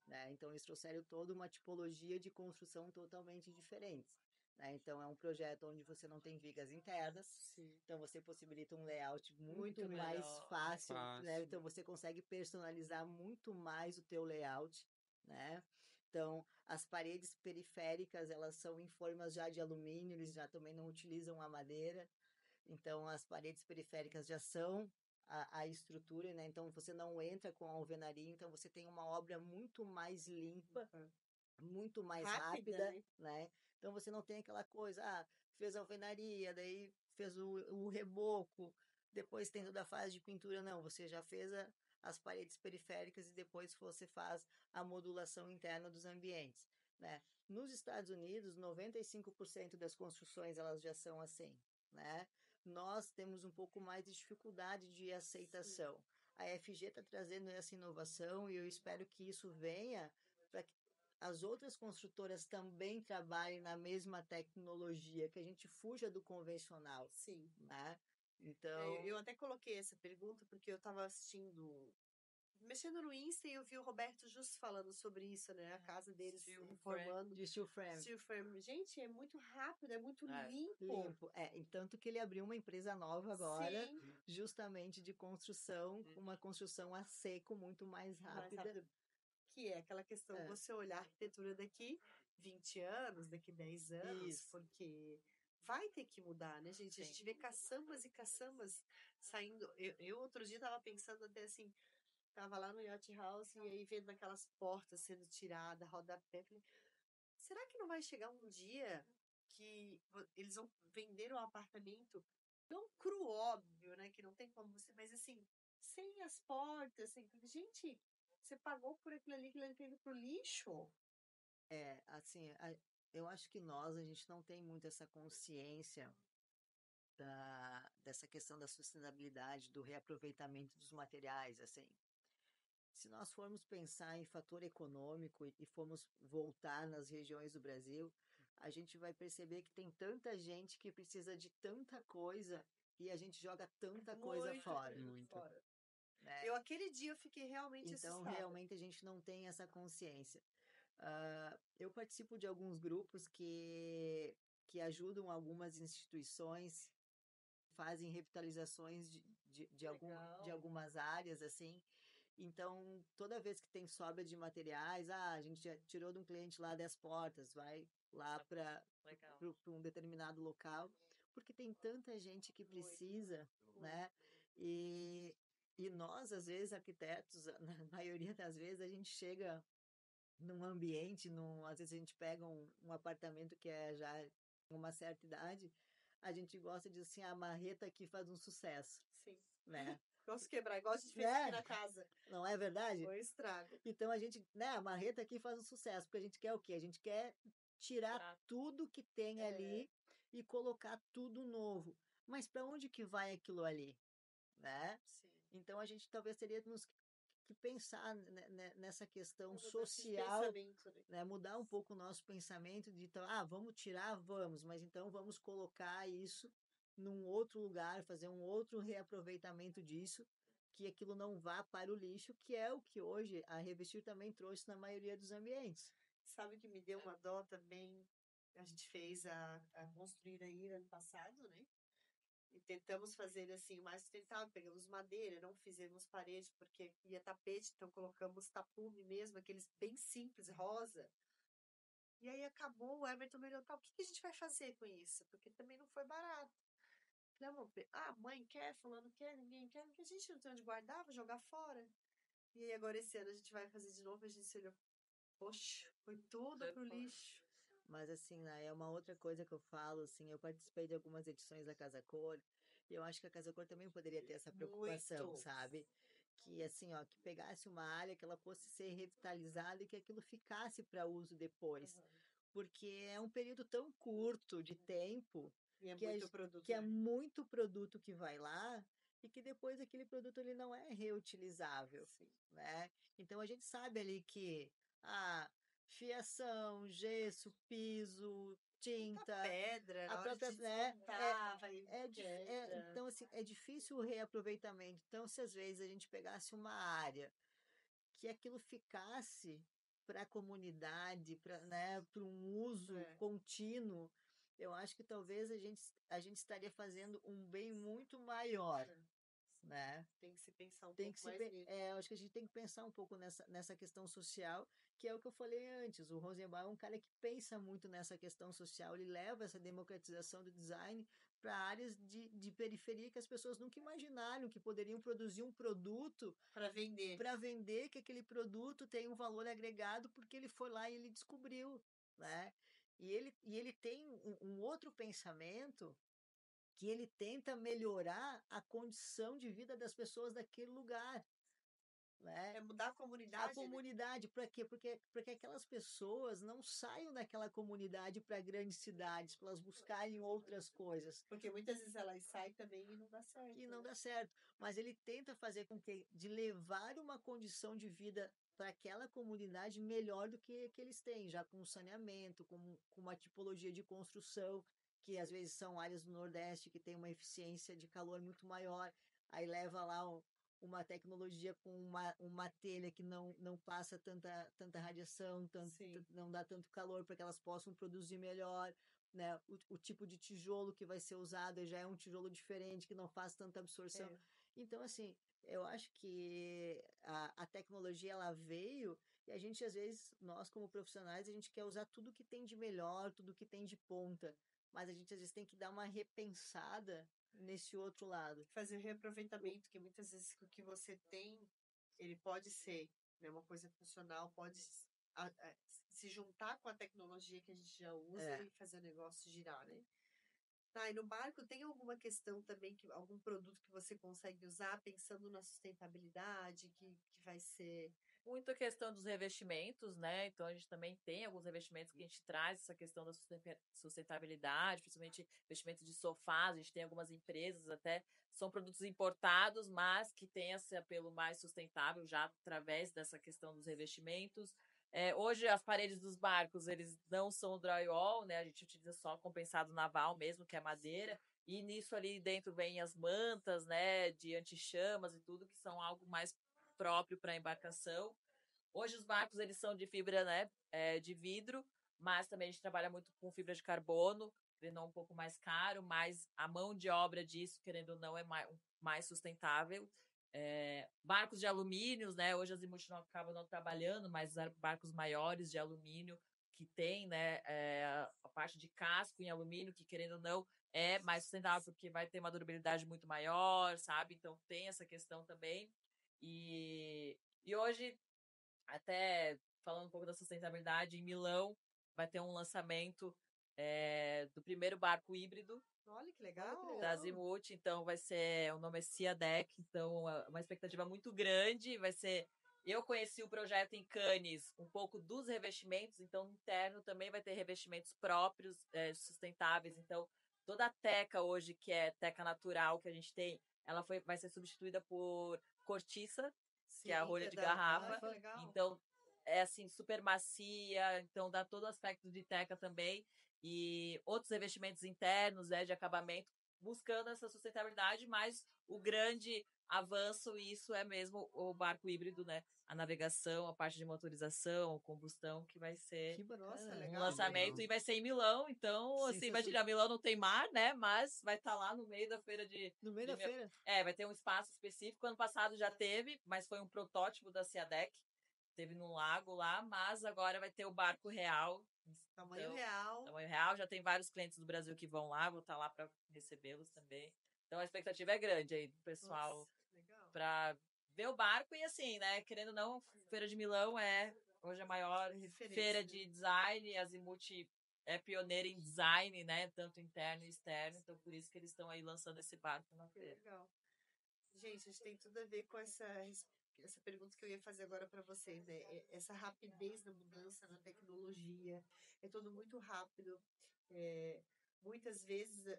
Né? Então, eles trouxeram toda uma tipologia de construção totalmente diferente. Né? Então, é um projeto onde você não tem vigas internas, Sim. então você possibilita um layout muito Muito mais melhor. fácil, né? Fácil. Então, você consegue personalizar muito mais o teu layout, né? Então, as paredes periféricas, elas são em formas já de alumínio, eles já também não utilizam a madeira. Então, as paredes periféricas já são a estrutura, né? Então, você não entra com a alvenaria, então você tem uma obra muito mais limpa, muito mais rápida, né? Então, você não tem aquela coisa, fez a alvenaria, daí fez o reboco, depois tem toda a fase de pintura, não, você já fez as paredes periféricas e depois você faz a modulação interna dos ambientes, né? Nos Estados Unidos, 95% das construções elas já são assim, né? Nós temos um pouco mais de dificuldade de aceitação. Sim. A FG está trazendo essa inovação e eu espero que isso venha para que as outras construtoras também trabalhem na mesma tecnologia, que a gente fuja do convencional. Sim. Né? Então. Eu até coloquei essa pergunta porque eu estava mexendo no Insta e eu vi o Roberto Justo falando sobre isso, né? A casa deles reformando. De steel frame. Steel frame. Gente, é muito rápido, é muito limpo. Limpo. E tanto que ele abriu uma empresa nova agora, Sim. justamente de construção, uma construção a seco muito mais rápida. que é aquela questão, É. você olhar a arquitetura daqui 20 anos, daqui 10 anos, Isso. porque vai ter que mudar, né, gente? A Sim. gente vê caçambas e caçambas saindo. Eu outro dia tava pensando até assim, tava lá no Yacht House e aí vendo aquelas portas sendo tiradas, rodapé. Falei, será que não vai chegar um dia que eles vão vender um apartamento, não cru, óbvio, né? Que não tem como você, mas assim, sem as portas, sem. Gente, você pagou por aquilo ali tá indo pro lixo. Assim, eu acho que a gente não tem muito essa consciência dessa questão da sustentabilidade, do reaproveitamento dos materiais, assim. Se nós formos pensar em fator econômico e formos voltar nas regiões do Brasil, a gente vai perceber que tem tanta gente que precisa de tanta coisa e a gente joga tanta coisa Muito fora, produto Muito. fora. né? Aquele dia eu fiquei realmente Então, assustada. realmente, a gente não tem essa consciência. Eu participo de alguns grupos que ajudam algumas instituições, fazem revitalizações de Legal. algumas áreas, assim. Então, toda vez que tem sobra de materiais, a gente já tirou de um cliente lá 10 portas, vai lá para Legal. um determinado local, porque tem tanta gente que Muito, precisa, né? E nós, às vezes, arquitetos, na maioria das vezes, a gente chega num ambiente, às vezes a gente pega um apartamento que é já uma certa idade, a gente gosta de assim, a marreta aqui faz um sucesso, Sim. né? Gosto de quebrar, igual a gente fez aqui Né? na casa. Não é verdade? Foi estrago. Então a gente, né, a marreta aqui faz um sucesso, porque a gente quer o quê? A gente quer tirar Tirar. tudo que tem É. ali e colocar tudo novo. Mas para onde que vai aquilo ali, né? Sim. Então a gente talvez teria que pensar nessa questão Mudança de social, pensamento, né? né? Mudar um pouco o nosso pensamento de então, vamos tirar, vamos, mas então vamos colocar isso num outro lugar, fazer um outro reaproveitamento disso, que aquilo não vá para o lixo, que é o que hoje a Revestir também trouxe na maioria dos ambientes. Sabe que me deu uma dó também? A gente fez a construir aí ano passado, né? E tentamos fazer assim o mais sustentável. Pegamos madeira, não fizemos parede porque ia tapete, então colocamos tapume mesmo, aqueles bem simples, rosa. E aí acabou, o Everton me perguntou, o que a gente vai fazer com isso? Porque também não foi barato. Falei, amor, mãe quer, fulano quer, ninguém quer, porque a gente não tem onde guardar, vou jogar fora. E aí agora esse ano a gente vai fazer de novo, a gente olhou, poxa, foi tudo pro lixo. Mas assim, né, é uma outra coisa que eu falo, assim, eu participei de algumas edições da Casa Cor, e eu acho que a Casa Cor também poderia ter essa preocupação, Muito. sabe? Que assim, ó, que pegasse uma área que ela fosse ser revitalizada e que aquilo ficasse para uso depois. Uhum. Porque é um período tão curto de tempo E é que muito produto. que é muito produto que vai lá e que depois aquele produto ele não é reutilizável, Sim. né? Então a gente sabe ali que fiação, gesso, piso, tinta, Pedra, a na hora própria, de né? desmontar, vai pedra. Então, assim, é difícil o reaproveitamento. Então, se às vezes a gente pegasse uma área que aquilo ficasse para a comunidade, para, né, para um uso contínuo, eu acho que talvez a gente estaria fazendo um bem muito maior, né? Tem que se pensar um Tem pouco que mais nisso. eu acho que a gente tem que pensar um pouco nessa questão social, que é o que eu falei antes. O Rosenbaum é um cara que pensa muito nessa questão social, ele leva essa democratização do design para áreas de periferia que as pessoas nunca imaginaram que poderiam produzir um produto Para vender. que aquele produto tem um valor agregado porque ele foi lá e ele descobriu, né? E ele tem um outro pensamento que ele tenta melhorar a condição de vida das pessoas daquele lugar, né? É mudar a A comunidade, né? comunidade, para quê? Porque aquelas pessoas não saiam daquela comunidade para grandes cidades, para elas buscarem outras coisas. Porque muitas vezes elas saem também e não dá certo. E não né? dá certo. Mas ele tenta fazer com que, de levar uma condição de vida para aquela comunidade melhor do que eles têm, já com saneamento, com uma tipologia de construção, que às vezes são áreas do Nordeste que tem uma eficiência de calor muito maior, aí leva lá uma tecnologia com uma telha que não passa tanta radiação, Sim. não dá tanto calor para que elas possam produzir melhor, né? O tipo de tijolo que vai ser usado já é um tijolo diferente, que não faz tanta absorção. Então, assim, eu acho que a tecnologia ela veio e a gente, às vezes, nós como profissionais, a gente quer usar tudo que tem de melhor, tudo que tem de ponta, mas a gente, às vezes, tem que dar uma repensada nesse outro lado. Fazer o reaproveitamento, que muitas vezes o que você tem, ele pode ser, né, uma coisa funcional, pode se juntar com a tecnologia que a gente já usa e fazer o negócio girar, né? Tá, e no barco tem alguma questão também, algum produto que você consegue usar pensando na sustentabilidade, que vai ser... Muito a questão dos revestimentos, né? Então a gente também tem alguns revestimentos que a gente traz essa questão da sustentabilidade, principalmente revestimentos de sofás. A gente tem algumas empresas até, são produtos importados, mas que têm esse apelo mais sustentável já através dessa questão dos revestimentos. Hoje as paredes dos barcos, eles não são drywall, né? A gente utiliza só compensado naval mesmo, que é madeira. E nisso ali dentro vem as mantas, né, de anti-chamas e tudo, que são algo mais próprio para embarcação. Hoje os barcos eles são de fibra, né, de vidro, mas também a gente trabalha muito com fibra de carbono, querendo um pouco mais caro, mas a mão de obra disso, querendo ou não, é mais sustentável. Barcos de alumínio, né? Hoje as Zimuth não acabam não trabalhando, mas barcos maiores de alumínio que tem, né, a parte de casco em alumínio, que querendo ou não é mais sustentável porque vai ter uma durabilidade muito maior, sabe? Então tem essa questão também. E hoje, até falando um pouco da sustentabilidade, em Milão vai ter um lançamento do primeiro barco híbrido. Olha que legal! Da Zimuth, então vai ser, o nome é Sea Deck, então é uma expectativa muito grande, vai ser... Eu conheci o projeto em Cannes, um pouco dos revestimentos, então interno também vai ter revestimentos próprios, sustentáveis, então toda a teca hoje, que é teca natural que a gente tem, ela vai ser substituída por cortiça, que é a rolha de garrafa. Então, é assim, super macia, então dá todo o aspecto de teca também. E outros revestimentos internos, né, de acabamento, buscando essa sustentabilidade, mas o grande avanço, isso é mesmo o barco híbrido, né? A navegação, a parte de motorização, a combustão, que vai ser um lançamento, e vai ser em Milão, então, assim, vai tirar Milão, não tem mar, né? Mas vai estar lá no meio da feira de... No meio da feira? Vai ter um espaço específico. Ano passado já teve, mas foi um protótipo da Sea Deck. Teve num lago lá, mas agora vai ter o barco real. Tamanho real. Tamanho real. Já tem vários clientes do Brasil que vão lá, vou estar lá para recebê-los também. Então a expectativa é grande aí do pessoal para ver o barco. E assim, né? Querendo ou não, Feira de Milão é hoje a maior feira de design. A Zimuth é pioneira em design, né? Tanto interno e externo. Então por isso que eles estão aí lançando esse barco na feira. Legal. Gente, isso tem tudo a ver com essa pergunta que eu ia fazer agora para vocês, né? Essa rapidez da mudança na tecnologia, é tudo muito rápido. Muitas vezes,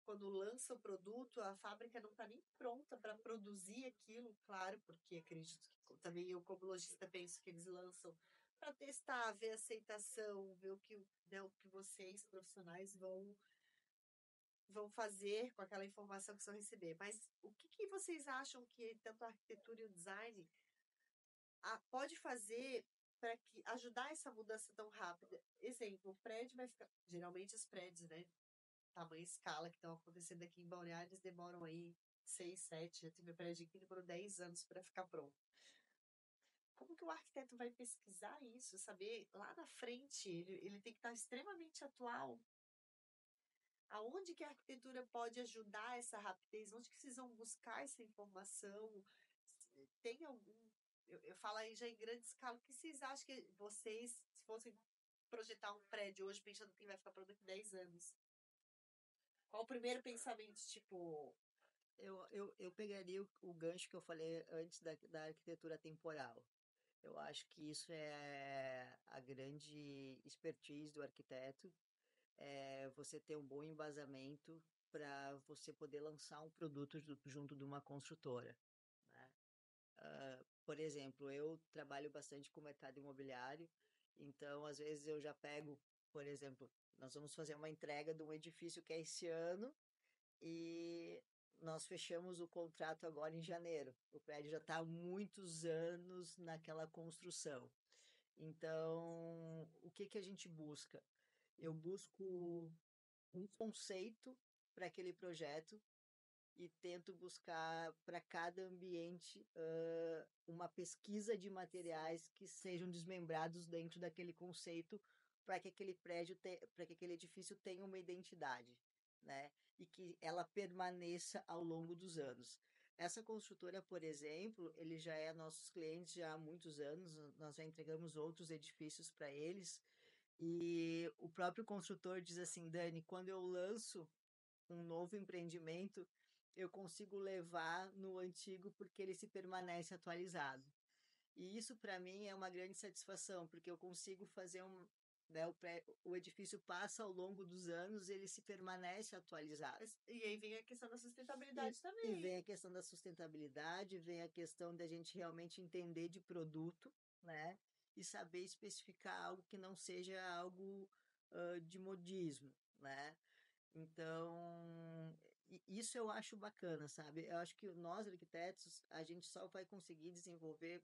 quando lança o produto, a fábrica não está nem pronta para produzir aquilo, claro, porque acredito que também eu, como lojista, penso que eles lançam para testar, ver a aceitação, ver o que vocês, profissionais, vão fazer com aquela informação que vão receber. Mas o que vocês acham que tanto a arquitetura e o design pode fazer para ajudar essa mudança tão rápida? Exemplo, o prédio vai ficar... Geralmente os prédios, né? Tamanho e escala que estão acontecendo aqui em Balneário, eles demoram aí 6, 7, já tive prédio aqui que demorou 10 anos para ficar pronto. Como que o arquiteto vai pesquisar isso, saber lá na frente? Ele tem que estar extremamente atual. Aonde que a arquitetura pode ajudar essa rapidez? Onde que vocês vão buscar essa informação? Tem algum... Eu falo aí já em grande escala. O que vocês acham que vocês, se fossem projetar um prédio hoje, pensando que vai ficar pronto daqui 10 anos? Qual o primeiro pensamento, tipo... Eu pegaria o gancho que eu falei antes da arquitetura temporal. Eu acho que isso é a grande expertise do arquiteto, é você ter um bom embasamento para você poder lançar um produto junto de uma construtora, né? Por exemplo, eu trabalho bastante com o mercado imobiliário, então às vezes eu já pego, por exemplo, nós vamos fazer uma entrega de um edifício que é esse ano e nós fechamos o contrato agora em janeiro. O prédio já está há muitos anos naquela construção. Então, o que a gente busca? Eu busco um conceito para aquele projeto e tento buscar para cada ambiente uma pesquisa de materiais que sejam desmembrados dentro daquele conceito para que aquele para que aquele edifício tenha uma identidade, né? E que ela permaneça ao longo dos anos. Essa construtora, por exemplo, ele já é nossos clientes já há muitos anos, nós já entregamos outros edifícios para eles, e o próprio construtor diz assim, Dani, quando eu lanço um novo empreendimento, eu consigo levar no antigo porque ele se permanece atualizado. E isso para mim é uma grande satisfação, porque eu consigo fazer né, o edifício passa ao longo dos anos, ele se permanece atualizado. E aí vem a questão da sustentabilidade também. E vem a questão da sustentabilidade, vem a questão da gente realmente entender de produto, né? E saber especificar algo que não seja algo de modismo, né? Então, isso eu acho bacana, sabe? Eu acho que nós, arquitetos, a gente só vai conseguir desenvolver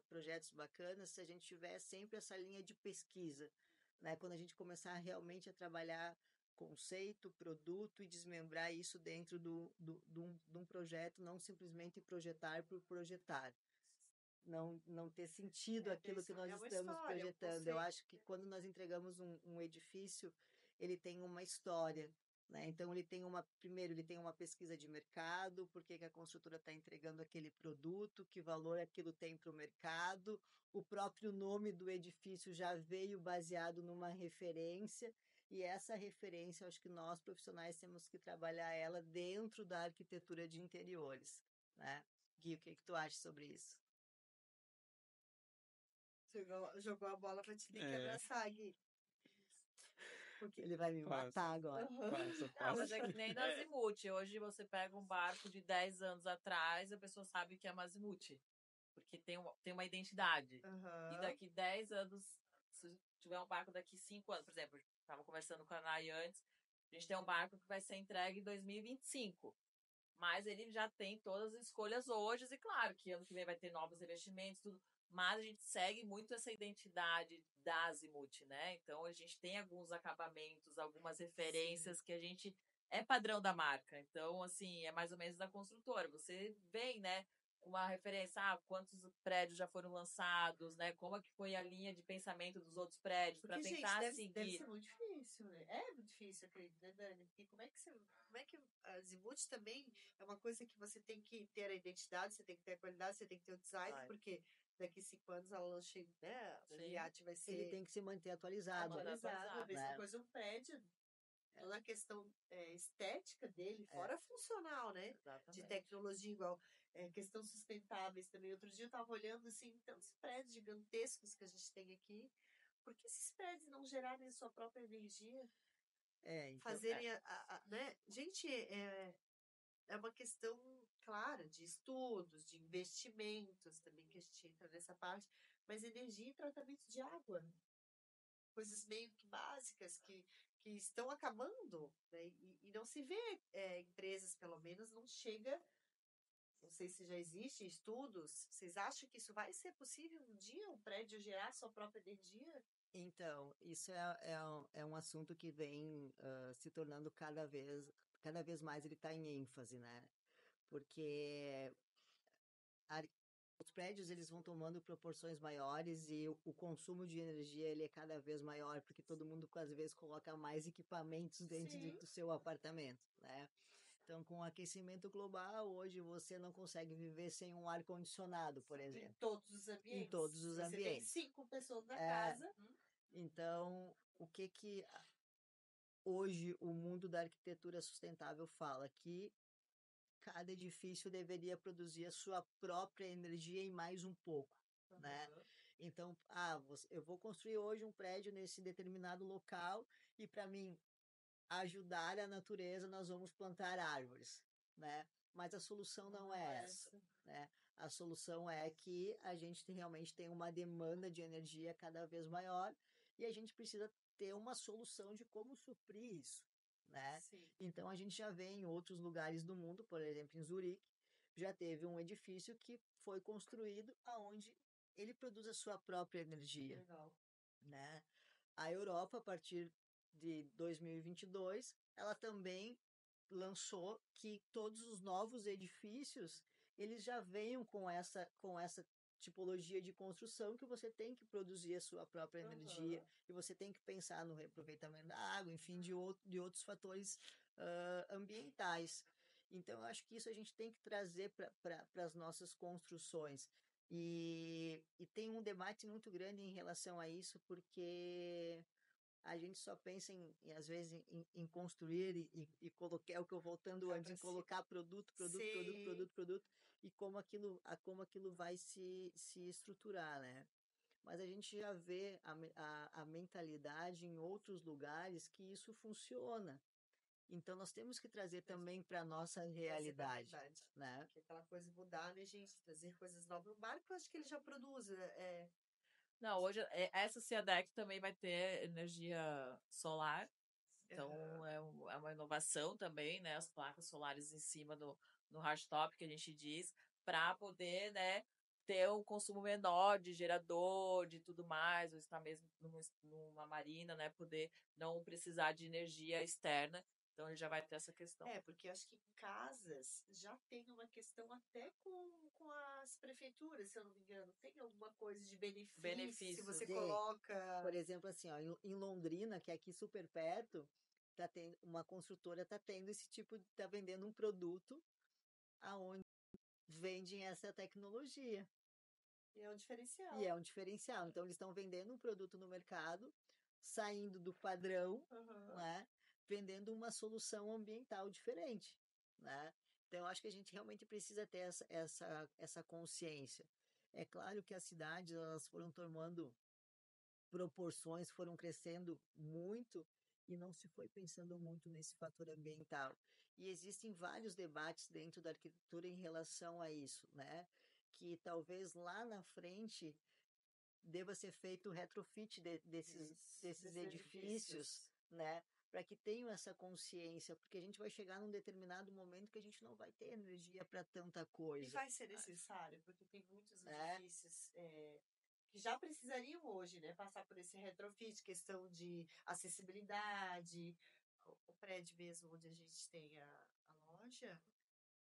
projetos bacanas se a gente tiver sempre essa linha de pesquisa, né? Quando a gente começar realmente a trabalhar conceito, produto e desmembrar isso dentro de um projeto, não simplesmente projetar por projetar. Não ter sentido aquilo que nós estamos projetando. Eu acho que quando nós entregamos um edifício, ele tem uma história, né? Então primeiro ele tem uma pesquisa de mercado, por que a construtora está entregando aquele produto, que valor aquilo tem para o mercado, o próprio nome do edifício já veio baseado numa referência, e essa referência, eu acho que nós profissionais temos que trabalhar ela dentro da arquitetura de interiores, né? Gui, o que tu acha sobre isso? Jogou a bola pra te ter que abraçar, Gui. Porque ele vai me matar agora. Não, mas é que nem da Azimuth. Hoje você pega um barco de 10 anos atrás, a pessoa sabe que é uma Azimuth. Porque tem uma identidade. E daqui 10 anos, se tiver um barco daqui 5 anos, por exemplo, estava conversando com a Nay antes, a gente tem um barco que vai ser entregue em 2025. Mas ele já tem todas as escolhas hoje, e claro que ano que vem vai ter novos investimentos, tudo. Mas a gente segue muito essa identidade da Azimuth, né? Então a gente tem alguns acabamentos, algumas referências que a gente é padrão da marca. Então, assim, é mais ou menos da construtora. Você vem, né, com uma referência, quantos prédios já foram lançados, né? Como é que foi a linha de pensamento dos outros prédios para tentar seguir. Deve ser muito difícil, né? É muito difícil, acredito, né, Dani? Porque como é que a Azimuth também é uma coisa que você tem que ter a identidade, você tem que ter a qualidade, você tem que ter o design, porque daqui 5 anos a lanche, né? O iate vai ser. Ele tem que se manter atualizado. A mesma coisa um prédio. Toda a questão estética dele, fora funcional, né? Exatamente. De tecnologia igual. Questão sustentáveis também. Outro dia eu estava olhando assim, tantos prédios gigantescos que a gente tem aqui. Por que esses prédios não gerarem sua própria energia? Então, fazerem né? Gente, é uma questão, claro, de estudos, de investimentos também que a gente entra nessa parte, mas energia e tratamento de água. Coisas meio que básicas que estão acabando, né? E não se vê empresas, pelo menos, não chega. Não sei se já existem estudos. Vocês acham que isso vai ser possível um dia, um prédio gerar sua própria energia? Então, isso é um assunto que vem se tornando cada vez mais ele está em ênfase, né? Porque os prédios eles vão tomando proporções maiores e o consumo de energia ele é cada vez maior, porque todo mundo às vezes coloca mais equipamentos dentro do seu apartamento, né? Então, com o aquecimento global, hoje você não consegue viver sem um ar-condicionado, por exemplo. Em todos os ambientes. Em todos os ambientes. Você tem 5 pessoas na casa. Então, o que hoje o mundo da arquitetura sustentável fala? Que cada edifício deveria produzir a sua própria energia e mais um pouco, né? Então, eu vou construir hoje um prédio nesse determinado local e para mim ajudar a natureza, nós vamos plantar árvores, né? Mas a solução não é essa, né? A solução é que a gente realmente tem uma demanda de energia cada vez maior e a gente precisa ter uma solução de como suprir isso, né? Sim. Então a gente já vê em outros lugares do mundo, por exemplo, em Zurique, já teve um edifício que foi construído aonde ele produz a sua própria energia, Legal. né? A Europa, a partir de 2022, ela também lançou que todos os novos edifícios, eles já venham com essa tipologia de construção que você tem que produzir a sua própria energia e você tem que pensar no reaproveitamento da água, enfim, de outros fatores ambientais. Então, eu acho que isso a gente tem que trazer para as nossas construções. E tem um debate muito grande em relação a isso, porque a gente só pensa às vezes, em construir e colocar, é o que eu voltando antes, em colocar produto, e como aquilo vai se estruturar, né? Mas a gente já vê a mentalidade em outros lugares que isso funciona. Então, nós temos que trazer também para a nossa realidade, né? Porque aquela coisa mudar, né, gente? Trazer coisas novas. O barco, eu acho que ele já produz. Não, hoje essa CEADEC também vai ter energia solar. Então, é uma inovação também, né? As placas solares em cima no hardtop, que a gente diz, para poder, né, ter um consumo menor de gerador, de tudo mais, ou estar mesmo numa marina, né? Poder não precisar de energia externa. Então, ele já vai ter essa questão. Porque acho que em casas já tem uma questão até com as prefeituras, se eu não me engano. Tem alguma coisa de benefício se você coloca... Por exemplo, assim, ó, em Londrina, que é aqui super perto, uma construtora está tendo esse tipo, está vendendo um produto aonde vendem essa tecnologia. E é um diferencial. E é um diferencial. Então, eles estão vendendo um produto no mercado, saindo do padrão, né? Vendendo uma solução ambiental diferente, né? Então, eu acho que a gente realmente precisa ter essa consciência. É claro que as cidades, elas foram tomando proporções, foram crescendo muito e não se foi pensando muito nesse fator ambiental. E existem vários debates dentro da arquitetura em relação a isso, né? Que talvez lá na frente deva ser feito o retrofit desses edifícios, né? Para que tenham essa consciência, porque a gente vai chegar num determinado momento que a gente não vai ter energia para tanta coisa. E vai ser necessário, porque tem muitos edifícios que já precisariam hoje, né, passar por esse retrofit, questão de acessibilidade. O prédio mesmo onde a gente tem a loja,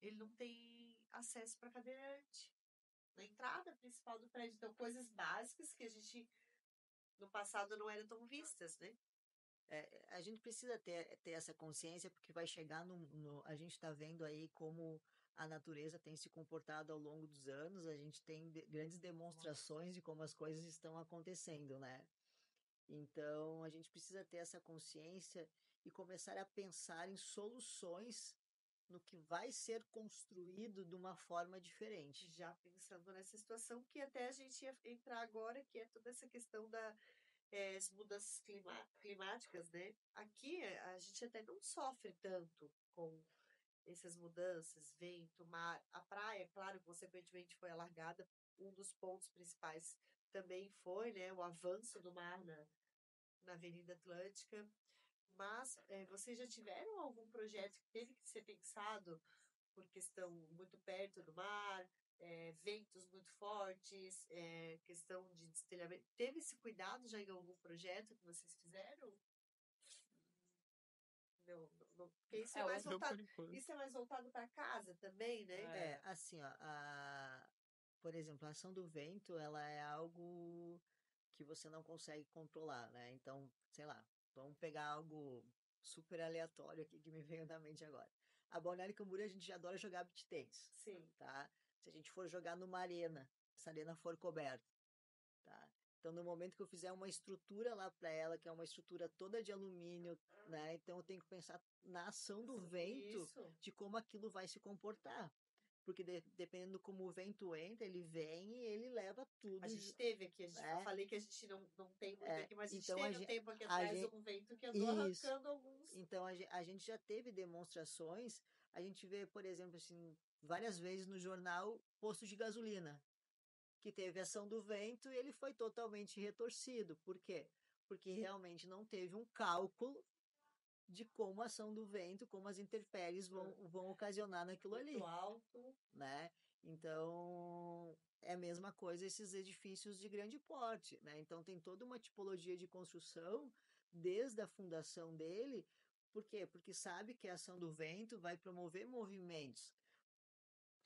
ele não tem acesso para cadeirante na entrada principal do prédio. Então, coisas básicas que a gente, no passado, não eram tão vistas, né? A gente precisa ter essa consciência, porque vai chegar a gente está vendo aí como a natureza tem se comportado ao longo dos anos, a gente tem grandes demonstrações de como as coisas estão acontecendo, né? Então, a gente precisa ter essa consciência e começar a pensar em soluções no que vai ser construído de uma forma diferente. Já pensando nessa situação, que até a gente ia entrar agora, que é toda essa questão as mudanças climáticas, né? Aqui a gente até não sofre tanto com essas mudanças, vento, mar. A praia, claro, consequentemente foi alargada. Um dos pontos principais também foi, né, o avanço do mar na Avenida Atlântica. Mas vocês já tiveram algum projeto que teve que ser pensado por questão muito perto do mar, ventos muito fortes, questão de destelhamento? Teve esse cuidado já em algum projeto que vocês fizeram? Não, porque isso é mais voltado para casa também, né? Assim, ó, por exemplo, a ação do vento, ela é algo que você não consegue controlar, né? Então, sei lá, vamos pegar algo super aleatório aqui que me veio na mente agora. A Balneário Camboriú, a gente adora jogar beach tennis. Sim. Tá? Se a gente for jogar numa arena, essa arena for coberta, tá? Então, no momento que eu fizer uma estrutura lá para ela, que é uma estrutura toda de alumínio, né? Então, eu tenho que pensar na ação do vento, de como aquilo vai se comportar. Porque dependendo como o vento entra, ele vem e ele leva tudo. A gente teve aqui, eu falei que a gente não tem muito aqui, mas a gente teve um tempo aqui atrás um vento que andou arrancando alguns. Então, a gente já teve demonstrações, a gente vê, por exemplo, assim, várias vezes no jornal, posto de gasolina, que teve ação do vento e ele foi totalmente retorcido. Por quê? Porque realmente não teve um cálculo de como a ação do vento, como as intempéries vão ocasionar naquilo ali. Muito alto. Né? Então, é a mesma coisa esses edifícios de grande porte, né? Então, tem toda uma tipologia de construção, desde a fundação dele, Por quê? Porque sabe que a ação do vento vai promover movimentos.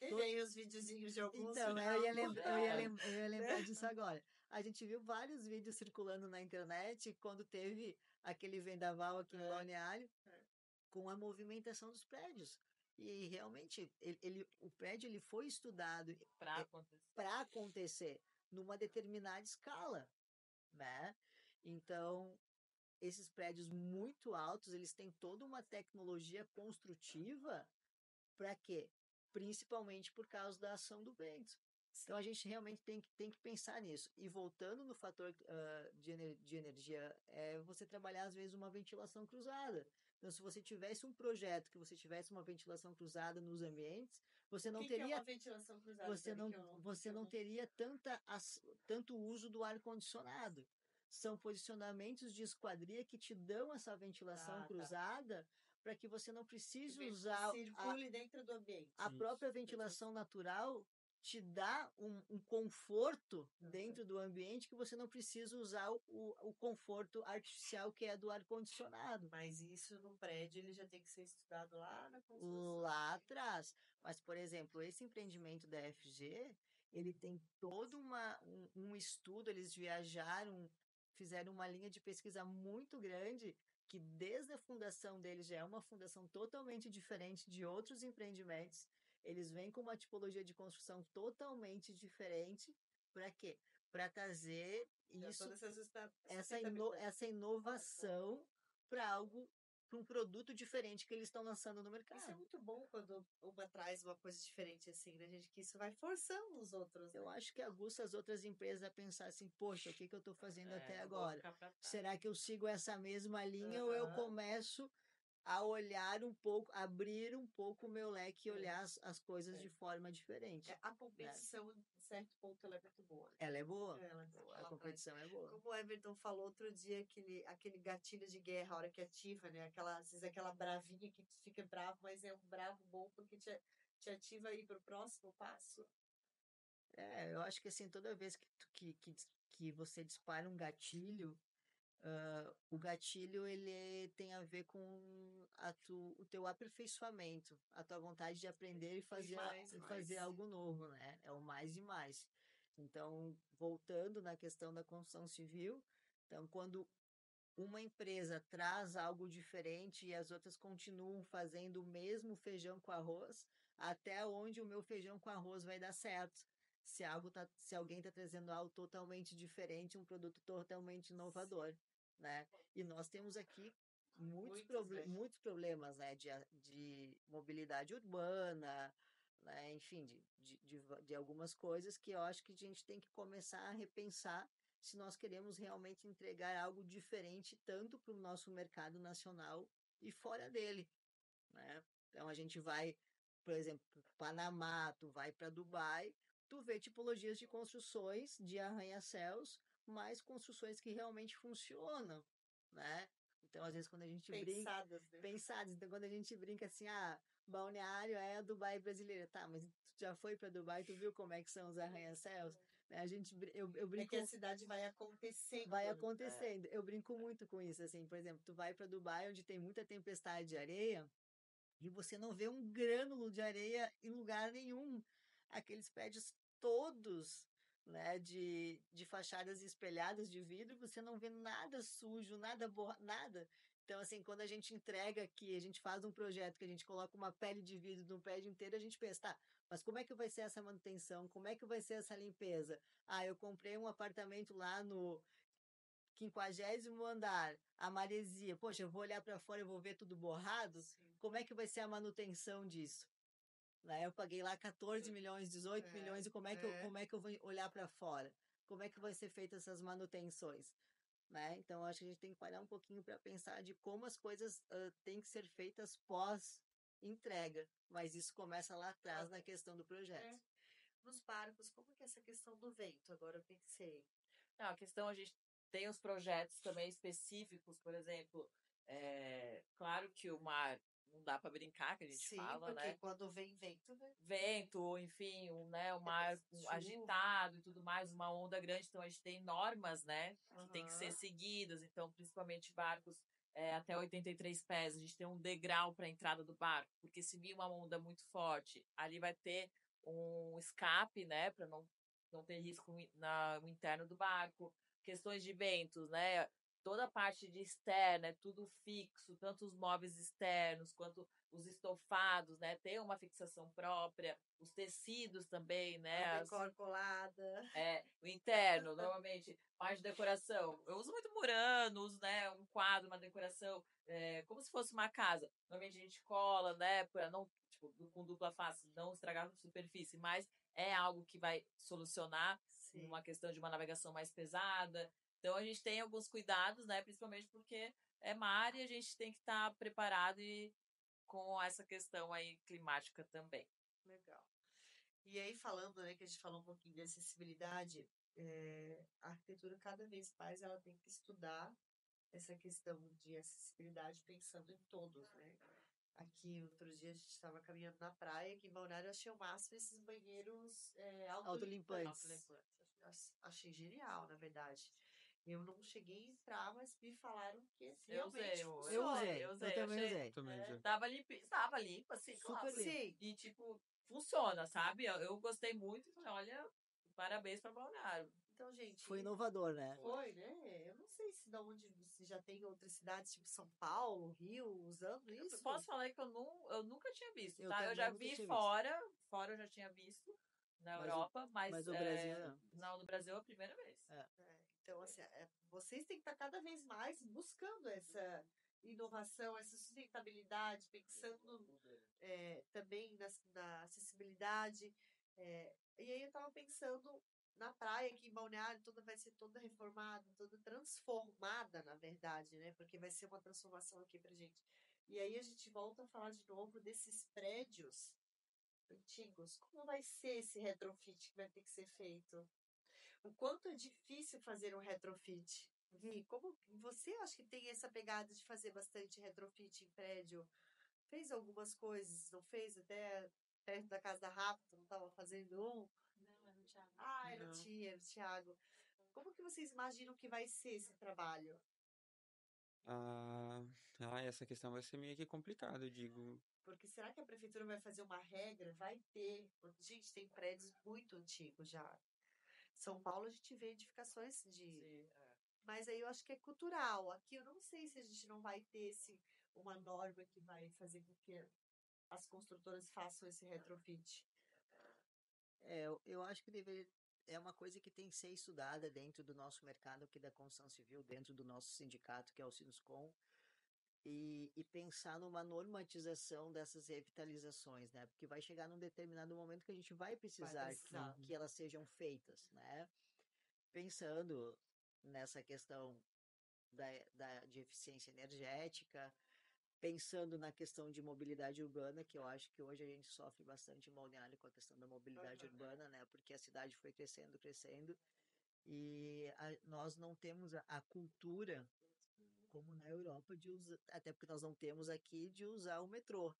E vem os videozinhos de alguns Então, final. eu ia lembrar disso agora. A gente viu vários vídeos circulando na internet quando teve aquele vendaval aqui em Balneário com a movimentação dos prédios. E realmente, o prédio ele foi estudado para acontecer numa determinada escala, né? Então, esses prédios muito altos, eles têm toda uma tecnologia construtiva para quê? Principalmente por causa da ação do vento. Então a gente realmente tem que pensar nisso. E voltando no fator de energia, é você trabalhar às vezes uma ventilação cruzada. Então, se você tivesse um projeto que você tivesse uma ventilação cruzada nos ambientes, você não O que teria é uma ventilação cruzada? você não teria tanto uso do ar condicionado. São posicionamentos de esquadria que te dão essa ventilação cruzada para que você não precise usar circule dentro do ambiente. a própria ventilação natural te dá um conforto dentro do ambiente que você não precisa usar o conforto artificial que é do ar-condicionado. Mas isso no prédio ele já tem que ser estudado lá na construção. Lá atrás. Mas, por exemplo, esse empreendimento da FG, ele tem todo um estudo, eles viajaram, fizeram uma linha de pesquisa muito grande, que desde a fundação deles já é uma fundação totalmente diferente de outros empreendimentos. Eles vêm com uma tipologia de construção totalmente diferente. Para quê? Para trazer essa inovação para um produto diferente que eles estão lançando no mercado. Isso é muito bom quando uma traz uma coisa diferente assim, né, gente? Que isso vai forçando os outros. Eu acho que aguça as outras empresas a pensar assim, poxa, o que eu estou fazendo até agora? Será que eu sigo essa mesma linha ou eu começo a olhar um pouco, abrir um pouco o meu leque e olhar as coisas de forma diferente? A competição, de certo ponto, ela é muito boa. Ela é boa. A competição é boa. Como o Everton falou outro dia, aquele gatilho de guerra, a hora que ativa, né? Às vezes aquela bravinha que fica bravo, mas é um bravo bom porque te ativa aí para o próximo passo. Eu acho que assim, toda vez que você dispara um gatilho, o gatilho ele tem a ver com o teu aperfeiçoamento, a tua vontade de aprender e fazer algo novo, né? É o mais e mais. Então, voltando na questão da construção civil, então quando uma empresa traz algo diferente e as outras continuam fazendo o mesmo feijão com arroz, até onde o meu feijão com arroz vai dar certo? Se alguém está trazendo algo totalmente diferente, um produto totalmente inovador, né? E nós temos aqui muitos problemas, né? De mobilidade urbana, né? Enfim, de algumas coisas que eu acho que a gente tem que começar a repensar se nós queremos realmente entregar algo diferente tanto para o nosso mercado nacional e fora dele, né? Então a gente vai, por exemplo, para Panamá, tu vai para Dubai, tu vê tipologias de construções de arranha-céus, mas construções que realmente funcionam, né? Então às vezes quando a gente pensadas, então quando a gente brinca assim, Balneário é a Dubai brasileira, tá? Mas tu já foi para Dubai, tu viu como é que são os arranha-céus? Eu brinco. É que a cidade vai acontecendo. Vai acontecendo. Eu brinco muito com isso, assim, por exemplo, tu vai para Dubai, onde tem muita tempestade de areia, e você não vê um grânulo de areia em lugar nenhum. Aqueles prédios todos, né, de fachadas espelhadas de vidro, você não vê nada sujo, nada. Então, assim, quando a gente entrega aqui, a gente faz um projeto que a gente coloca uma pele de vidro no prédio inteiro, a gente pensa, tá, mas como é que vai ser essa manutenção? Como é que vai ser essa limpeza? Eu comprei um apartamento lá no 50º andar, a maresia. Poxa, eu vou olhar para fora e vou ver tudo borrado? Sim. Como é que vai ser a manutenção disso? Eu paguei lá 14 milhões, 18 milhões, e como é que eu vou olhar para fora? Como é que vai ser feitas essas manutenções? Né? Então, acho que a gente tem que parar um pouquinho para pensar de como as coisas têm que ser feitas pós-entrega. Mas isso começa lá atrás na questão do projeto. Nos barcos, como que é essa questão do vento? Agora eu pensei. Não, a questão, a gente tem os projetos também específicos, por exemplo, claro que o mar não dá para brincar, que a gente fala, né? Quando vem vento, né? Vento, enfim, o mar agitado e tudo mais, uma onda grande, então a gente tem normas, né, que tem que ser seguidas, então principalmente barcos até 83 pés, a gente tem um degrau para a entrada do barco, porque se vir uma onda muito forte, ali vai ter um escape, né, para não ter risco no interno do barco. Questões de ventos, né? Toda a parte de externa é tudo fixo, tanto os móveis externos quanto os estofados, né? Tem uma fixação própria, os tecidos também, né? A decor colada. O interno, normalmente, parte de decoração. Eu uso muito murano, uso, né, um quadro, uma decoração, como se fosse uma casa. Normalmente a gente cola, né, para não, tipo, com dupla face, não estragar a superfície, mas é algo que vai solucionar uma questão de uma navegação mais pesada. Então a gente tem alguns cuidados, né, principalmente porque é mar e a gente tem que estar preparado e com essa questão aí climática também. Legal. E aí, falando, né, que a gente falou um pouquinho de acessibilidade, a arquitetura cada vez mais ela tem que estudar essa questão de acessibilidade pensando em todos, né? Aqui, outro dia, a gente estava caminhando na praia, aqui em Balneário, eu achei o máximo esses banheiros autolimpantes. Achei genial, na verdade. Eu não cheguei a entrar, mas me falaram que realmente funciona. Eu também usei. Tava limpo, assim, super limpo. Sim. E, tipo, funciona, sabe? Eu gostei muito e falei, olha, parabéns pra Balneário. Então, gente... Foi inovador, né? Foi, né? Eu não sei se da onde se já tem outras cidades, tipo São Paulo, Rio, usando isso. Eu posso falar que eu nunca tinha visto, Eu tá? Eu também já nunca vi tinha fora eu já tinha visto na Mas Europa, mas o Brasil não, no Brasil é a primeira vez. Então, assim, vocês têm que estar cada vez mais buscando essa inovação, essa sustentabilidade, pensando também na acessibilidade. E aí eu estava pensando na praia aqui em Balneário, vai ser toda reformada, toda transformada, na verdade, né? Porque vai ser uma transformação aqui pra gente. E aí a gente volta a falar de novo desses prédios antigos. Como vai ser esse retrofit que vai ter que ser feito? O quanto é difícil fazer um retrofit? Gui, como você acha que tem essa pegada de fazer bastante retrofit em prédio? Fez algumas coisas, não fez? Até perto da casa da Rafa, não estava fazendo um? Não, é no Thiago. Ah, era o Thiago. Como que vocês imaginam que vai ser esse trabalho? Essa questão vai ser meio que complicada, eu digo. Porque será que a prefeitura vai fazer uma regra? Vai ter. Gente, tem prédios muito antigos já. São Paulo a gente vê edificações de... Sim, Mas aí eu acho que é cultural. Aqui eu não sei se a gente não vai ter uma norma que vai fazer com que as construtoras façam esse retrofit. Eu acho que é uma coisa que tem que ser estudada dentro do nosso mercado aqui da construção civil, dentro do nosso sindicato, que é o Sinuscom, e pensar numa normatização dessas revitalizações, né? Porque vai chegar num determinado momento que a gente vai precisar. Que elas sejam feitas, né? Pensando nessa questão de eficiência energética, pensando na questão de mobilidade urbana, que eu acho que hoje a gente sofre bastante em Balneário com a questão da mobilidade urbana, né? Porque a cidade foi crescendo, e nós não temos a cultura, como na Europa, de usar, até porque nós não temos aqui, de usar o metrô,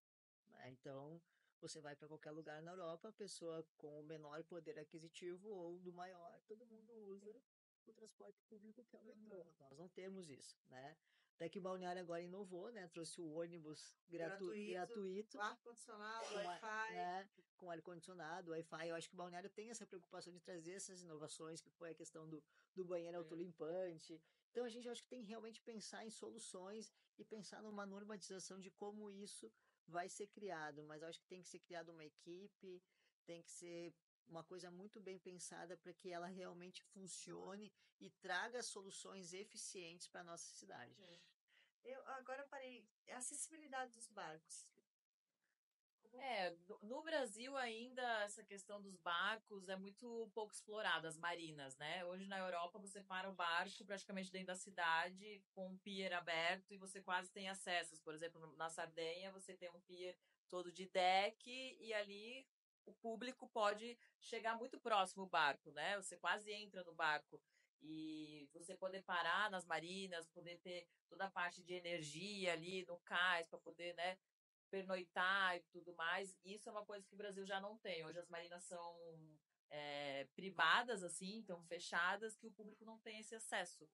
né? Então, você vai para qualquer lugar na Europa, a pessoa com o menor poder aquisitivo ou do maior, todo mundo usa o transporte público, que é o metrô. Nós não temos isso, né? Até que Balneário agora inovou, né? Trouxe o ônibus gratuito, ar-condicionado, Wi-Fi. Né? Com ar-condicionado, Wi-Fi. Eu acho que Balneário tem essa preocupação de trazer essas inovações, que foi a questão do banheiro autolimpante. Então a gente acho que tem que realmente pensar em soluções e pensar numa normatização de como isso vai ser criado. Mas eu acho que tem que ser criada uma equipe, tem que ser uma coisa muito bem pensada para que ela realmente funcione e traga soluções eficientes para a nossa cidade. Eu agora parei. A acessibilidade dos barcos. No Brasil ainda essa questão dos barcos é muito pouco explorada, as marinas, né? Hoje na Europa você para o barco praticamente dentro da cidade com um pier aberto e você quase tem acessos. Por exemplo, na Sardenha você tem um pier todo de deck e ali o público pode chegar muito próximo ao barco, né? Você quase entra no barco e você poder parar nas marinas, poder ter toda a parte de energia ali no cais para poder, né, pernoitar e tudo mais. Isso é uma coisa que o Brasil já não tem. Hoje as marinas são privadas, assim, então fechadas, que o público não tem esse acesso.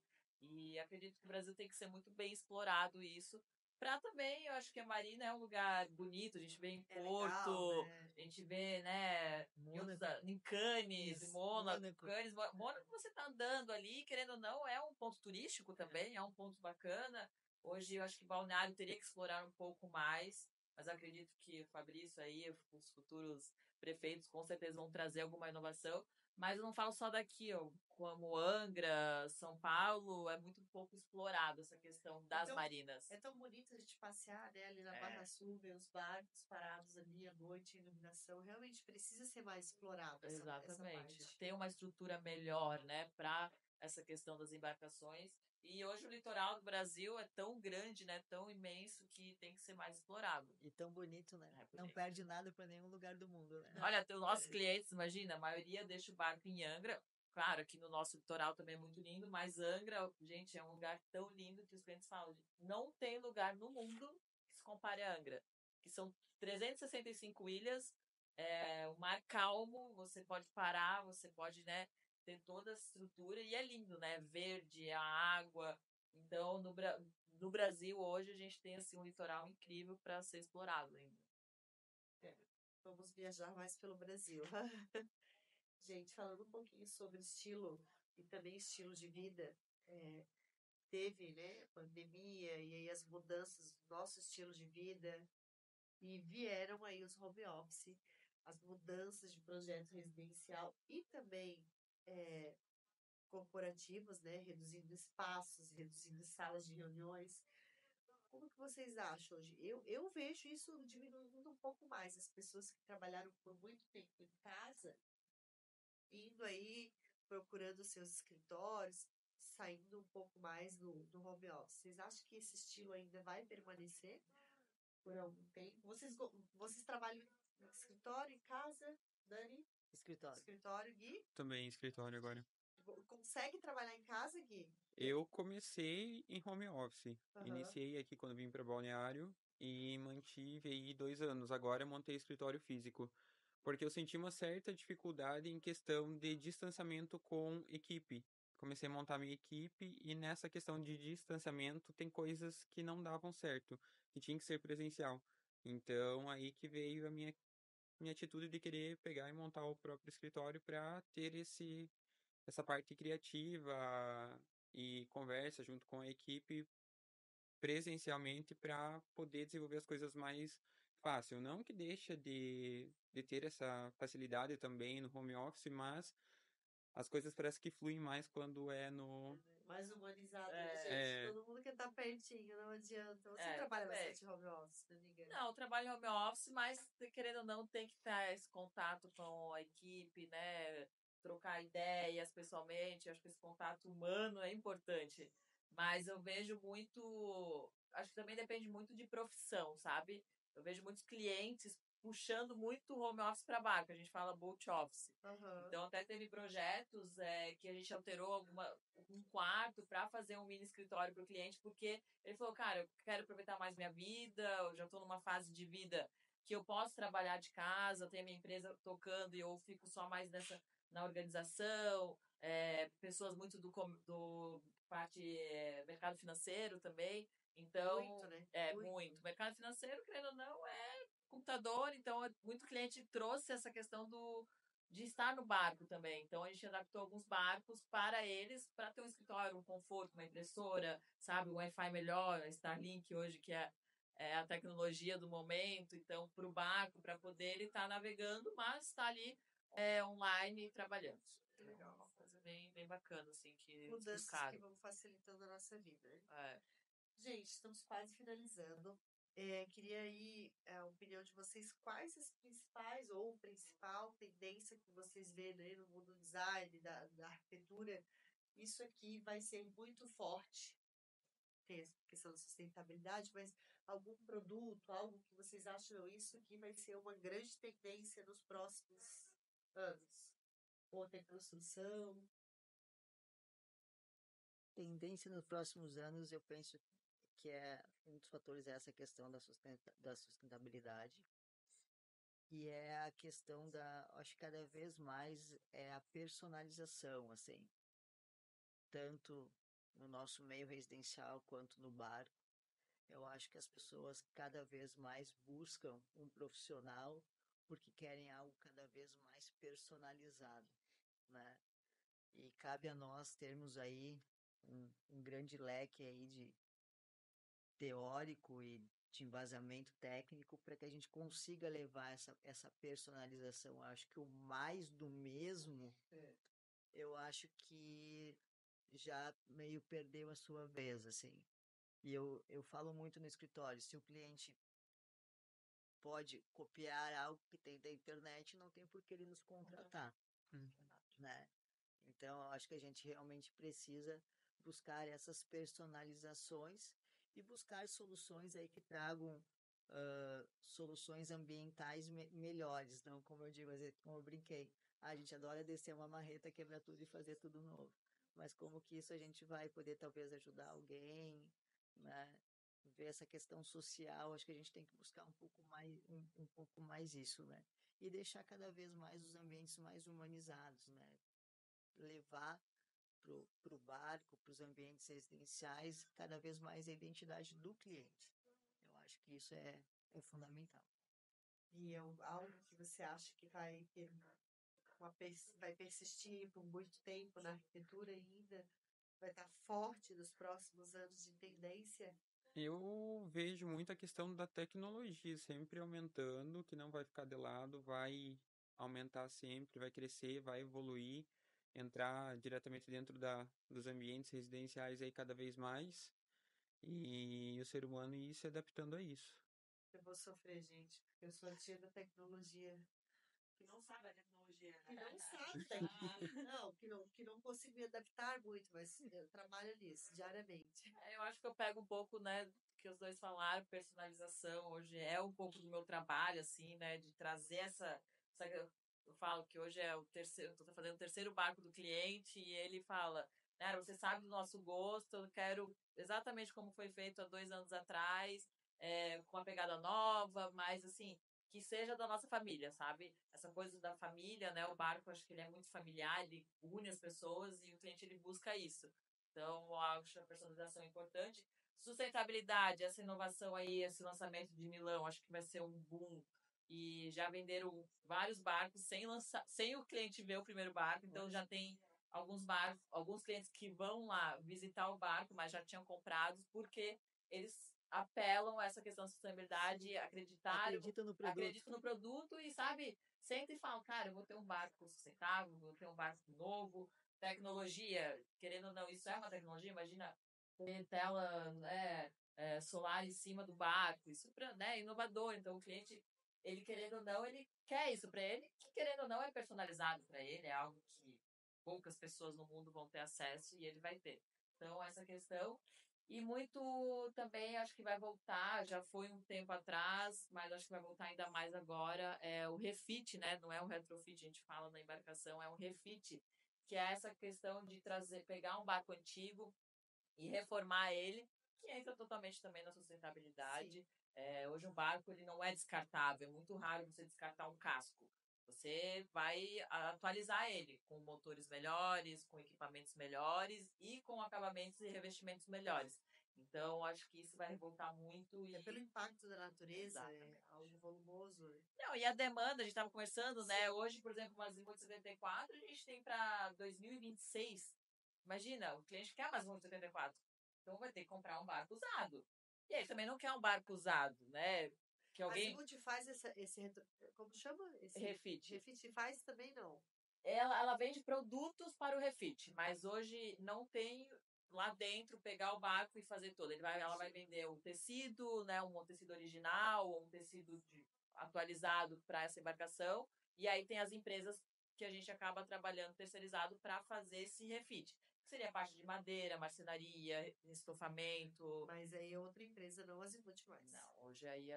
E acredito que o Brasil tem que ser muito bem explorado isso. Pra também, eu acho que a Marina é um lugar bonito, a gente vê em É legal, Porto, né? a gente vê, né, Mônaco. em Cannes, em Isso, Mônaco, Mônaco. Cannes, Mônaco você tá andando ali, querendo ou não, é um ponto turístico também, é um ponto bacana. Hoje eu acho que Balneário teria que explorar um pouco mais, mas acredito que o Fabrício aí, os futuros prefeitos com certeza vão trazer alguma inovação. Mas eu não falo só daqui, ó, como Angra, São Paulo, é muito pouco explorado essa questão das Então, marinas. é tão bonito a gente passear, né, ali na É. Barra Sul, ver os barcos parados ali à noite, a iluminação. Realmente precisa ser mais explorado essa Exatamente. parte. Ter uma estrutura melhor, né, para essa questão das embarcações. E hoje o litoral do Brasil é tão grande, né, tão imenso que tem que ser mais explorado. E tão bonito, né? É Não bonito. perde nada para nenhum lugar do mundo, né? Olha, os nossos clientes, imagina, a maioria deixa o barco em Angra. Claro, aqui no nosso litoral também é muito lindo, mas Angra, gente, é um lugar tão lindo que os clientes falam, não tem lugar no mundo que se compare a Angra. Que são 365 ilhas, o mar calmo, você pode parar, você pode, né, ter toda a estrutura e é lindo, né? Verde, a água. Então, no Brasil hoje a gente tem assim um litoral incrível para ser explorado ainda. Vamos viajar mais pelo Brasil. Gente, falando um pouquinho sobre estilo e também estilo de vida, teve, né, a pandemia e aí as mudanças do nosso estilo de vida e vieram aí os home office, as mudanças de projeto residencial e também corporativos, né, reduzindo espaços, reduzindo salas de reuniões. Como que vocês acham hoje? Eu vejo isso diminuindo um pouco mais. As pessoas que trabalharam por muito tempo em casa, indo aí, procurando seus escritórios, saindo um pouco mais do home office. Vocês acham que esse estilo ainda vai permanecer por algum tempo? Vocês trabalham no escritório, em casa, Dani? Escritório. Escritório, Gui? Também escritório agora. Consegue trabalhar em casa, Gui? Eu comecei em home office. Aham. Iniciei aqui quando vim para Balneário e mantive aí 2 anos. Agora eu montei escritório físico, porque eu senti uma certa dificuldade em questão de distanciamento com equipe. Comecei a montar minha equipe e nessa questão de distanciamento tem coisas que não davam certo, que tinha que ser presencial. Então aí que veio a minha atitude de querer pegar e montar o próprio escritório para ter essa parte criativa e conversa junto com a equipe presencialmente para poder desenvolver as coisas mais fácil. Não que deixa de ter essa facilidade também no home office, mas as coisas parece que fluem mais quando é no... Mais humanizado, né, É. gente? É, Todo mundo quer estar pertinho, não adianta. Você É, trabalha também. bastante home office, né, amiga? Não, eu trabalho em home office, mas querendo ou não, tem que ter esse contato com a equipe, né? Trocar ideias pessoalmente. Eu acho que esse contato humano é importante. Mas eu vejo muito. Acho que também depende muito de profissão, sabe? Eu vejo muitos clientes puxando muito home office para barco. A gente fala boat office. Aham. Então, até teve projetos que a gente alterou um quarto para fazer um mini escritório para o cliente, porque ele falou, cara, eu quero aproveitar mais minha vida, eu já estou numa fase de vida que eu posso trabalhar de casa, tenho a minha empresa tocando e eu fico só mais na organização, pessoas muito do parte mercado financeiro também. Então, Muito, né? muito. Mercado financeiro, querendo ou não, é computador, então muito cliente trouxe essa questão de estar no barco também. Então a gente adaptou alguns barcos para eles, para ter um escritório, um conforto, uma impressora, sabe, um Wi-Fi melhor, a Starlink hoje que é a tecnologia do momento, então para o barco, para poder ele estar navegando, mas estar ali online trabalhando. Legal. Uma coisa bem bacana, assim, que eles Mudanças buscaram. que vão facilitando a nossa vida, né? É. Gente, estamos quase finalizando. Queria aí a opinião de vocês, quais as principais ou principal tendência que vocês veem, né, no mundo do design, da arquitetura. Isso aqui vai ser muito forte. Tem essa questão da sustentabilidade, mas algum produto, algo que vocês acham isso aqui vai ser uma grande tendência nos próximos anos? Ou tem construção? Tendência nos próximos anos, eu penso que um dos fatores é essa questão da sustentabilidade. E é a questão acho que cada vez mais é a personalização, assim. Tanto no nosso meio residencial quanto no barco. Eu acho que as pessoas cada vez mais buscam um profissional porque querem algo cada vez mais personalizado, né? E cabe a nós termos aí um grande leque aí de teórico e de embasamento técnico para que a gente consiga levar essa personalização. Eu acho que o mais do mesmo, eu acho que já meio perdeu a sua vez, assim. E eu falo muito no escritório, se o cliente pode copiar algo que tem da internet, não tem por que ele nos contratar, né? Então, eu acho que a gente realmente precisa buscar essas personalizações e buscar soluções aí que tragam soluções ambientais melhores, não como eu digo, às vezes, como eu brinquei, a gente adora descer uma marreta, quebrar tudo e fazer tudo novo, mas como que isso a gente vai poder talvez ajudar alguém, né? Ver essa questão social, acho que a gente tem que buscar um pouco mais isso, né? E deixar cada vez mais os ambientes mais humanizados, né? Levar para o barco, para os ambientes residenciais, cada vez mais a identidade do cliente. Eu acho que isso é fundamental. E é algo que você acha que vai persistir por muito tempo na arquitetura ainda? Vai estar forte nos próximos anos de tendência? Eu vejo muito a questão da tecnologia sempre aumentando, que não vai ficar de lado, vai aumentar sempre, vai crescer, vai evoluir, entrar diretamente dentro dos ambientes residenciais aí cada vez mais, e o ser humano ir se adaptando a isso. Eu vou sofrer, gente, porque eu sou a tia da tecnologia. Que não sabe a tecnologia, Que né? não sabe, não, que não consigo me adaptar muito, mas eu trabalho nisso diariamente. Eu acho que eu pego um pouco, né, que os dois falaram, personalização, hoje é um pouco do meu trabalho, assim, né, de trazer eu falo que hoje é o terceiro, eu tô fazendo o terceiro barco do cliente e ele fala, né, você sabe do nosso gosto, eu quero exatamente como foi feito há 2 anos atrás, com uma pegada nova, mas, assim, que seja da nossa família, sabe? Essa coisa da família, né, o barco, acho que ele é muito familiar, ele une as pessoas e o cliente, ele busca isso. Então, eu acho a personalização importante. Sustentabilidade, essa inovação aí, esse lançamento de Milão, acho que vai ser um boom. E já venderam vários barcos sem o cliente ver o primeiro barco. Então, já tem alguns clientes que vão lá visitar o barco, mas já tinham comprado, porque eles apelam a essa questão de sustentabilidade, acreditam no produto e, sabe, sempre falam, cara, eu vou ter um barco sustentável, vou ter um barco novo, tecnologia, querendo ou não, isso é uma tecnologia, imagina ter tela, né, solar em cima do barco, isso né, é inovador, então o cliente, ele querendo ou não, ele quer isso para ele, que querendo ou não é personalizado para ele, é algo que poucas pessoas no mundo vão ter acesso e ele vai ter. Então, essa questão. E muito também acho que vai voltar, já foi um tempo atrás, mas acho que vai voltar ainda mais agora, é o refit, né? Não é um retrofit, a gente fala na embarcação, é um refit, que é essa questão de pegar um barco antigo e reformar ele, que entra totalmente também na sustentabilidade. Hoje um barco ele não é descartável, é muito raro você descartar um casco. Você vai atualizar ele com motores melhores, com equipamentos melhores e com acabamentos e revestimentos melhores. Então, acho que isso vai voltar muito. É pelo impacto da natureza, Exatamente. é algo volumoso. Não, e a demanda, a gente estava conversando, né? Hoje, por exemplo, uma Zimuth 74, a gente tem para 2026. Imagina, o cliente quer uma Zimuth 74. Então vai ter que comprar um barco usado. E ele também não quer um barco usado, né? Que A alguém Zimuth faz como chama? refit. Refit faz também não. Ela vende produtos para o refit, mas hoje não tem lá dentro pegar o barco e fazer todo. Ela vai vender um tecido, né, um tecido original ou um tecido atualizado para essa embarcação. E aí tem as empresas que a gente acaba trabalhando terceirizado para fazer esse refit. Que seria a parte de madeira, marcenaria, estofamento. Mas aí é outra empresa, não a Zimuth mais. Não, hoje aí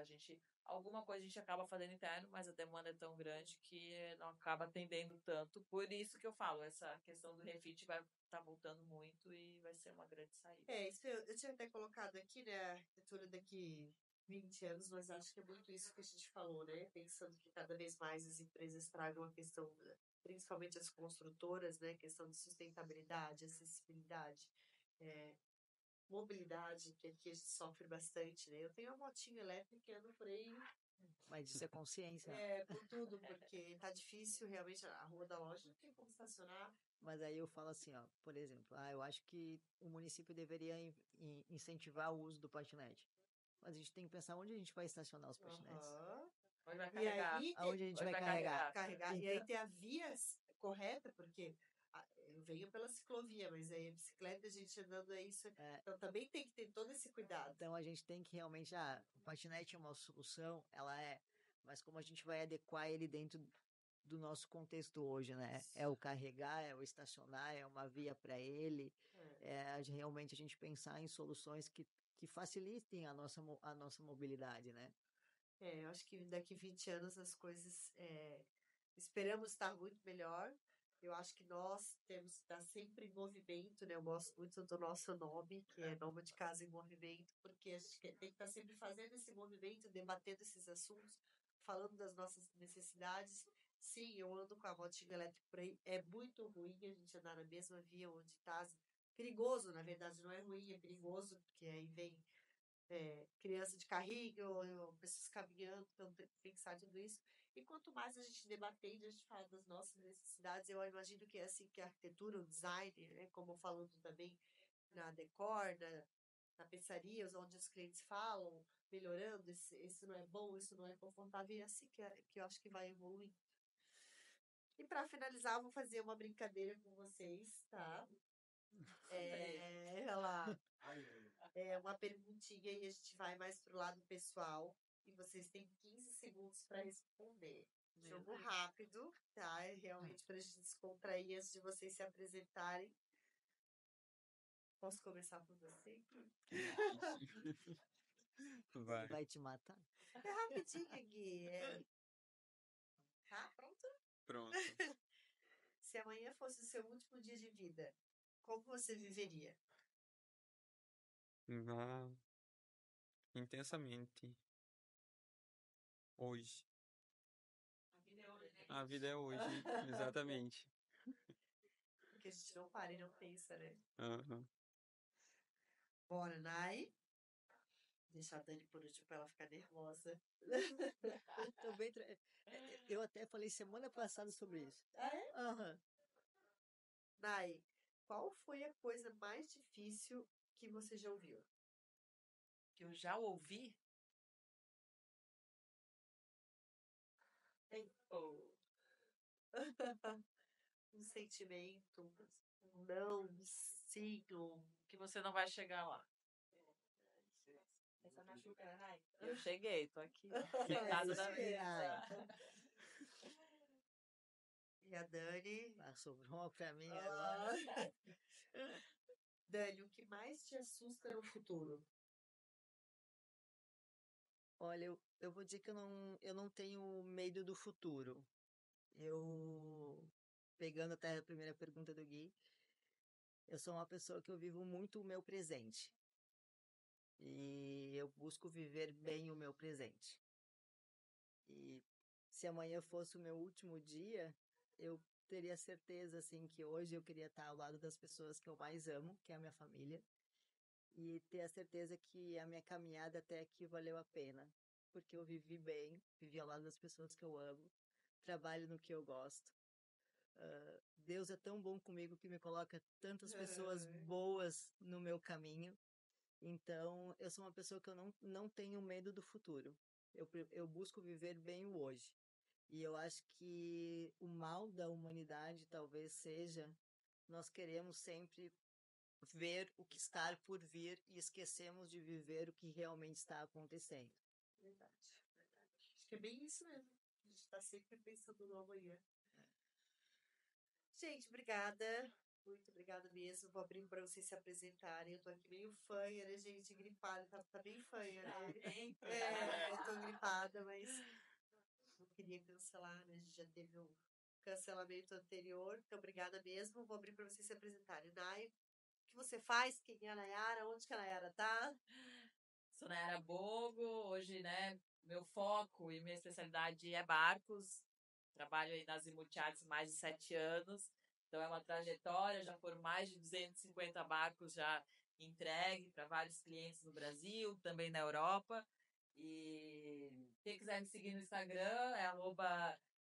alguma coisa a gente acaba fazendo interno, mas a demanda é tão grande que não acaba atendendo tanto. Por isso que eu falo, essa questão do refit vai estar voltando muito e vai ser uma grande saída. Isso eu tinha até colocado aqui, né, a arquitetura daqui 20 anos, mas acho que é muito isso que a gente falou, né? Pensando que cada vez mais as empresas tragam a questão, principalmente as construtoras, né? Questão de sustentabilidade, acessibilidade. mobilidade, que aqui a gente sofre bastante, né? Eu tenho uma motinha elétrica e ando por aí Mas isso é consciência. por tudo, porque tá difícil, realmente, a rua da loja não tem como estacionar. Mas aí eu falo assim, ó, por exemplo, eu acho que o município deveria incentivar o uso do patinete. Mas a gente tem que pensar onde a gente vai estacionar os patinetes. Aham. Onde vai E carregar? aí, Aonde a gente Onde vai vai carregar. carregar. E Então, aí ter a via correta, porque eu venho pela ciclovia, mas aí a bicicleta, a gente andando é isso. Então também tem que ter todo esse cuidado. então a gente tem que realmente, o patinete é uma solução, mas como a gente vai adequar ele dentro do nosso contexto hoje, né? É o carregar, é o estacionar, é uma via para ele, realmente a gente pensar em soluções que facilitem a nossa mobilidade, né? Eu acho que daqui 20 anos as coisas esperamos estar muito melhor. Eu acho que nós temos que estar sempre em movimento, né? Eu gosto muito do nosso nome, que é Nômade Casa em Movimento, porque a gente tem que estar sempre fazendo esse movimento, debatendo esses assuntos, falando das nossas necessidades. Sim, eu ando com a motinha elétrica por aí. É muito ruim a gente andar na mesma via onde está. Perigoso, na verdade, não é ruim, é perigoso, porque aí vem criança de carrinho, pessoas caminhando, então tem que pensar tudo isso. E quanto mais a gente debater e a gente fala das nossas necessidades, eu imagino que é assim que a arquitetura, o design, né, como falando também na decor, na pensaria, onde os clientes falam, melhorando, isso não é bom, isso não é confortável, e é assim que eu acho que vai evoluir. E para finalizar, eu vou fazer uma brincadeira com vocês, tá? Olha lá. Uma perguntinha e a gente vai mais pro lado pessoal. E vocês têm 15 segundos para responder. Jogo rápido, tá? É realmente para a gente descontrair antes de vocês se apresentarem. Posso começar por você? Vai te matar? É rapidinho, Gui. Pronto? Pronto. Se amanhã fosse o seu último dia de vida, como você viveria? Intensamente. Hoje. A vida é hoje, né? A vida é hoje, exatamente. Porque a gente não para e não pensa, né? Aham. Bora, Nai. Deixa a Dani por último pra ela ficar nervosa. Também eu até falei semana passada sobre isso. Ah, é? Aham. Nai, qual foi a coisa mais difícil que você já ouviu? Que eu já ouvi? Um sentimento, um não, um sim, Que você não vai chegar lá. Essa machuca, Nai. Eu cheguei, tô aqui, sentada na mesa. E a Dani? Sobrou uma pra mim agora. Dani, o que mais te assusta no futuro? Olha, eu vou dizer que eu não tenho medo do futuro. Pegando até a primeira pergunta do Gui, eu sou uma pessoa que eu vivo muito o meu presente. E eu busco viver bem o meu presente. E se amanhã fosse o meu último dia, eu teria certeza, assim, que hoje eu queria estar ao lado das pessoas que eu mais amo, que é a minha família, e ter a certeza que a minha caminhada até aqui valeu a pena, porque eu vivi bem, vivi ao lado das pessoas que eu amo, trabalho no que eu gosto. Deus é tão bom comigo que me coloca tantas pessoas boas no meu caminho. Então, eu sou uma pessoa que eu não tenho medo do futuro. Eu busco viver bem o hoje. E eu acho que o mal da humanidade talvez seja nós queremos sempre ver o que está por vir e esquecemos de viver o que realmente está acontecendo. Verdade, verdade. Acho que é bem isso mesmo. A gente tá sempre pensando no amanhã. Gente, obrigada. Muito obrigada mesmo. Vou abrir para vocês se apresentarem. Eu tô aqui meio fanha, né, gente? Gripada. Tá bem fanha, né? Eu tô gripada, mas não queria cancelar, né? A gente já teve um cancelamento anterior. Então, obrigada mesmo. Vou abrir para vocês se apresentarem. Nai, o que você faz? Quem é a Nayara? Onde que a Nayara tá? Sou Nayara Bogo, hoje, né, meu foco e minha especialidade é barcos. Trabalho aí nas Imutiartes há mais de 7 anos. Então é uma trajetória, já foram mais de 250 barcos já entregue para vários clientes no Brasil, também na Europa. E quem quiser me seguir no Instagram é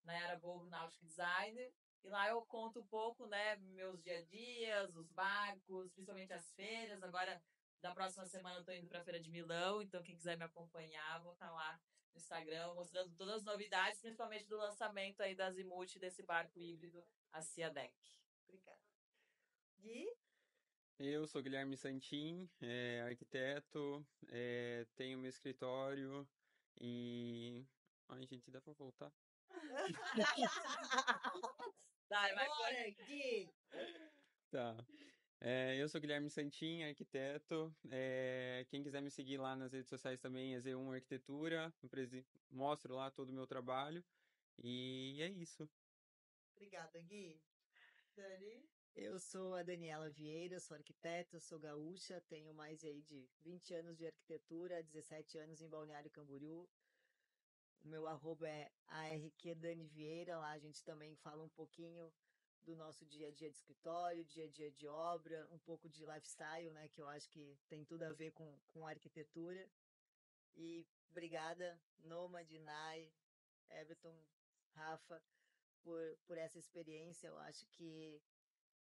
@NayaraBolgo_Nautic Designer. E lá eu conto um pouco, né, meus dia a dias, os barcos, principalmente as feiras. Agora, da próxima semana eu estou indo para a Feira de Milão, então quem quiser me acompanhar, vou estar lá no Instagram mostrando todas as novidades, principalmente do lançamento aí da Azimuth, desse barco híbrido, a Cia Deck. Obrigada. Gui? Eu sou Guilherme Santin, arquiteto, tenho meu escritório e... Ai, gente, dá pra voltar? Vai, Bora, Gui! Tá. Eu sou Guilherme Santin, arquiteto. Quem quiser me seguir lá nas redes sociais também é Z1 Arquitetura. Mostro lá todo o meu trabalho. E é isso. Obrigada, Gui. Dani? Eu sou a Daniela Vieira, sou arquiteta, sou gaúcha, tenho mais aí de 20 anos de arquitetura, 17 anos em Balneário Camboriú. O meu arroba é @ARQDaniVieira, lá a gente também fala um pouquinho do nosso dia a dia de escritório, dia a dia de obra, um pouco de lifestyle, né, que eu acho que tem tudo a ver com arquitetura. E obrigada, Nômade, Nai, Everton, Rafa, por essa experiência. Eu acho que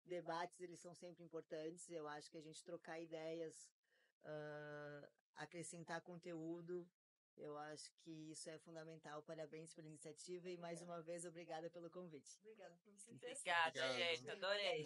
debates eles são sempre importantes. Eu acho que a gente trocar ideias, acrescentar conteúdo, eu acho que isso é fundamental. Parabéns pela iniciativa e mais uma vez obrigada pelo convite. Obrigada por você ter Obrigada, Obrigado. gente. Adorei.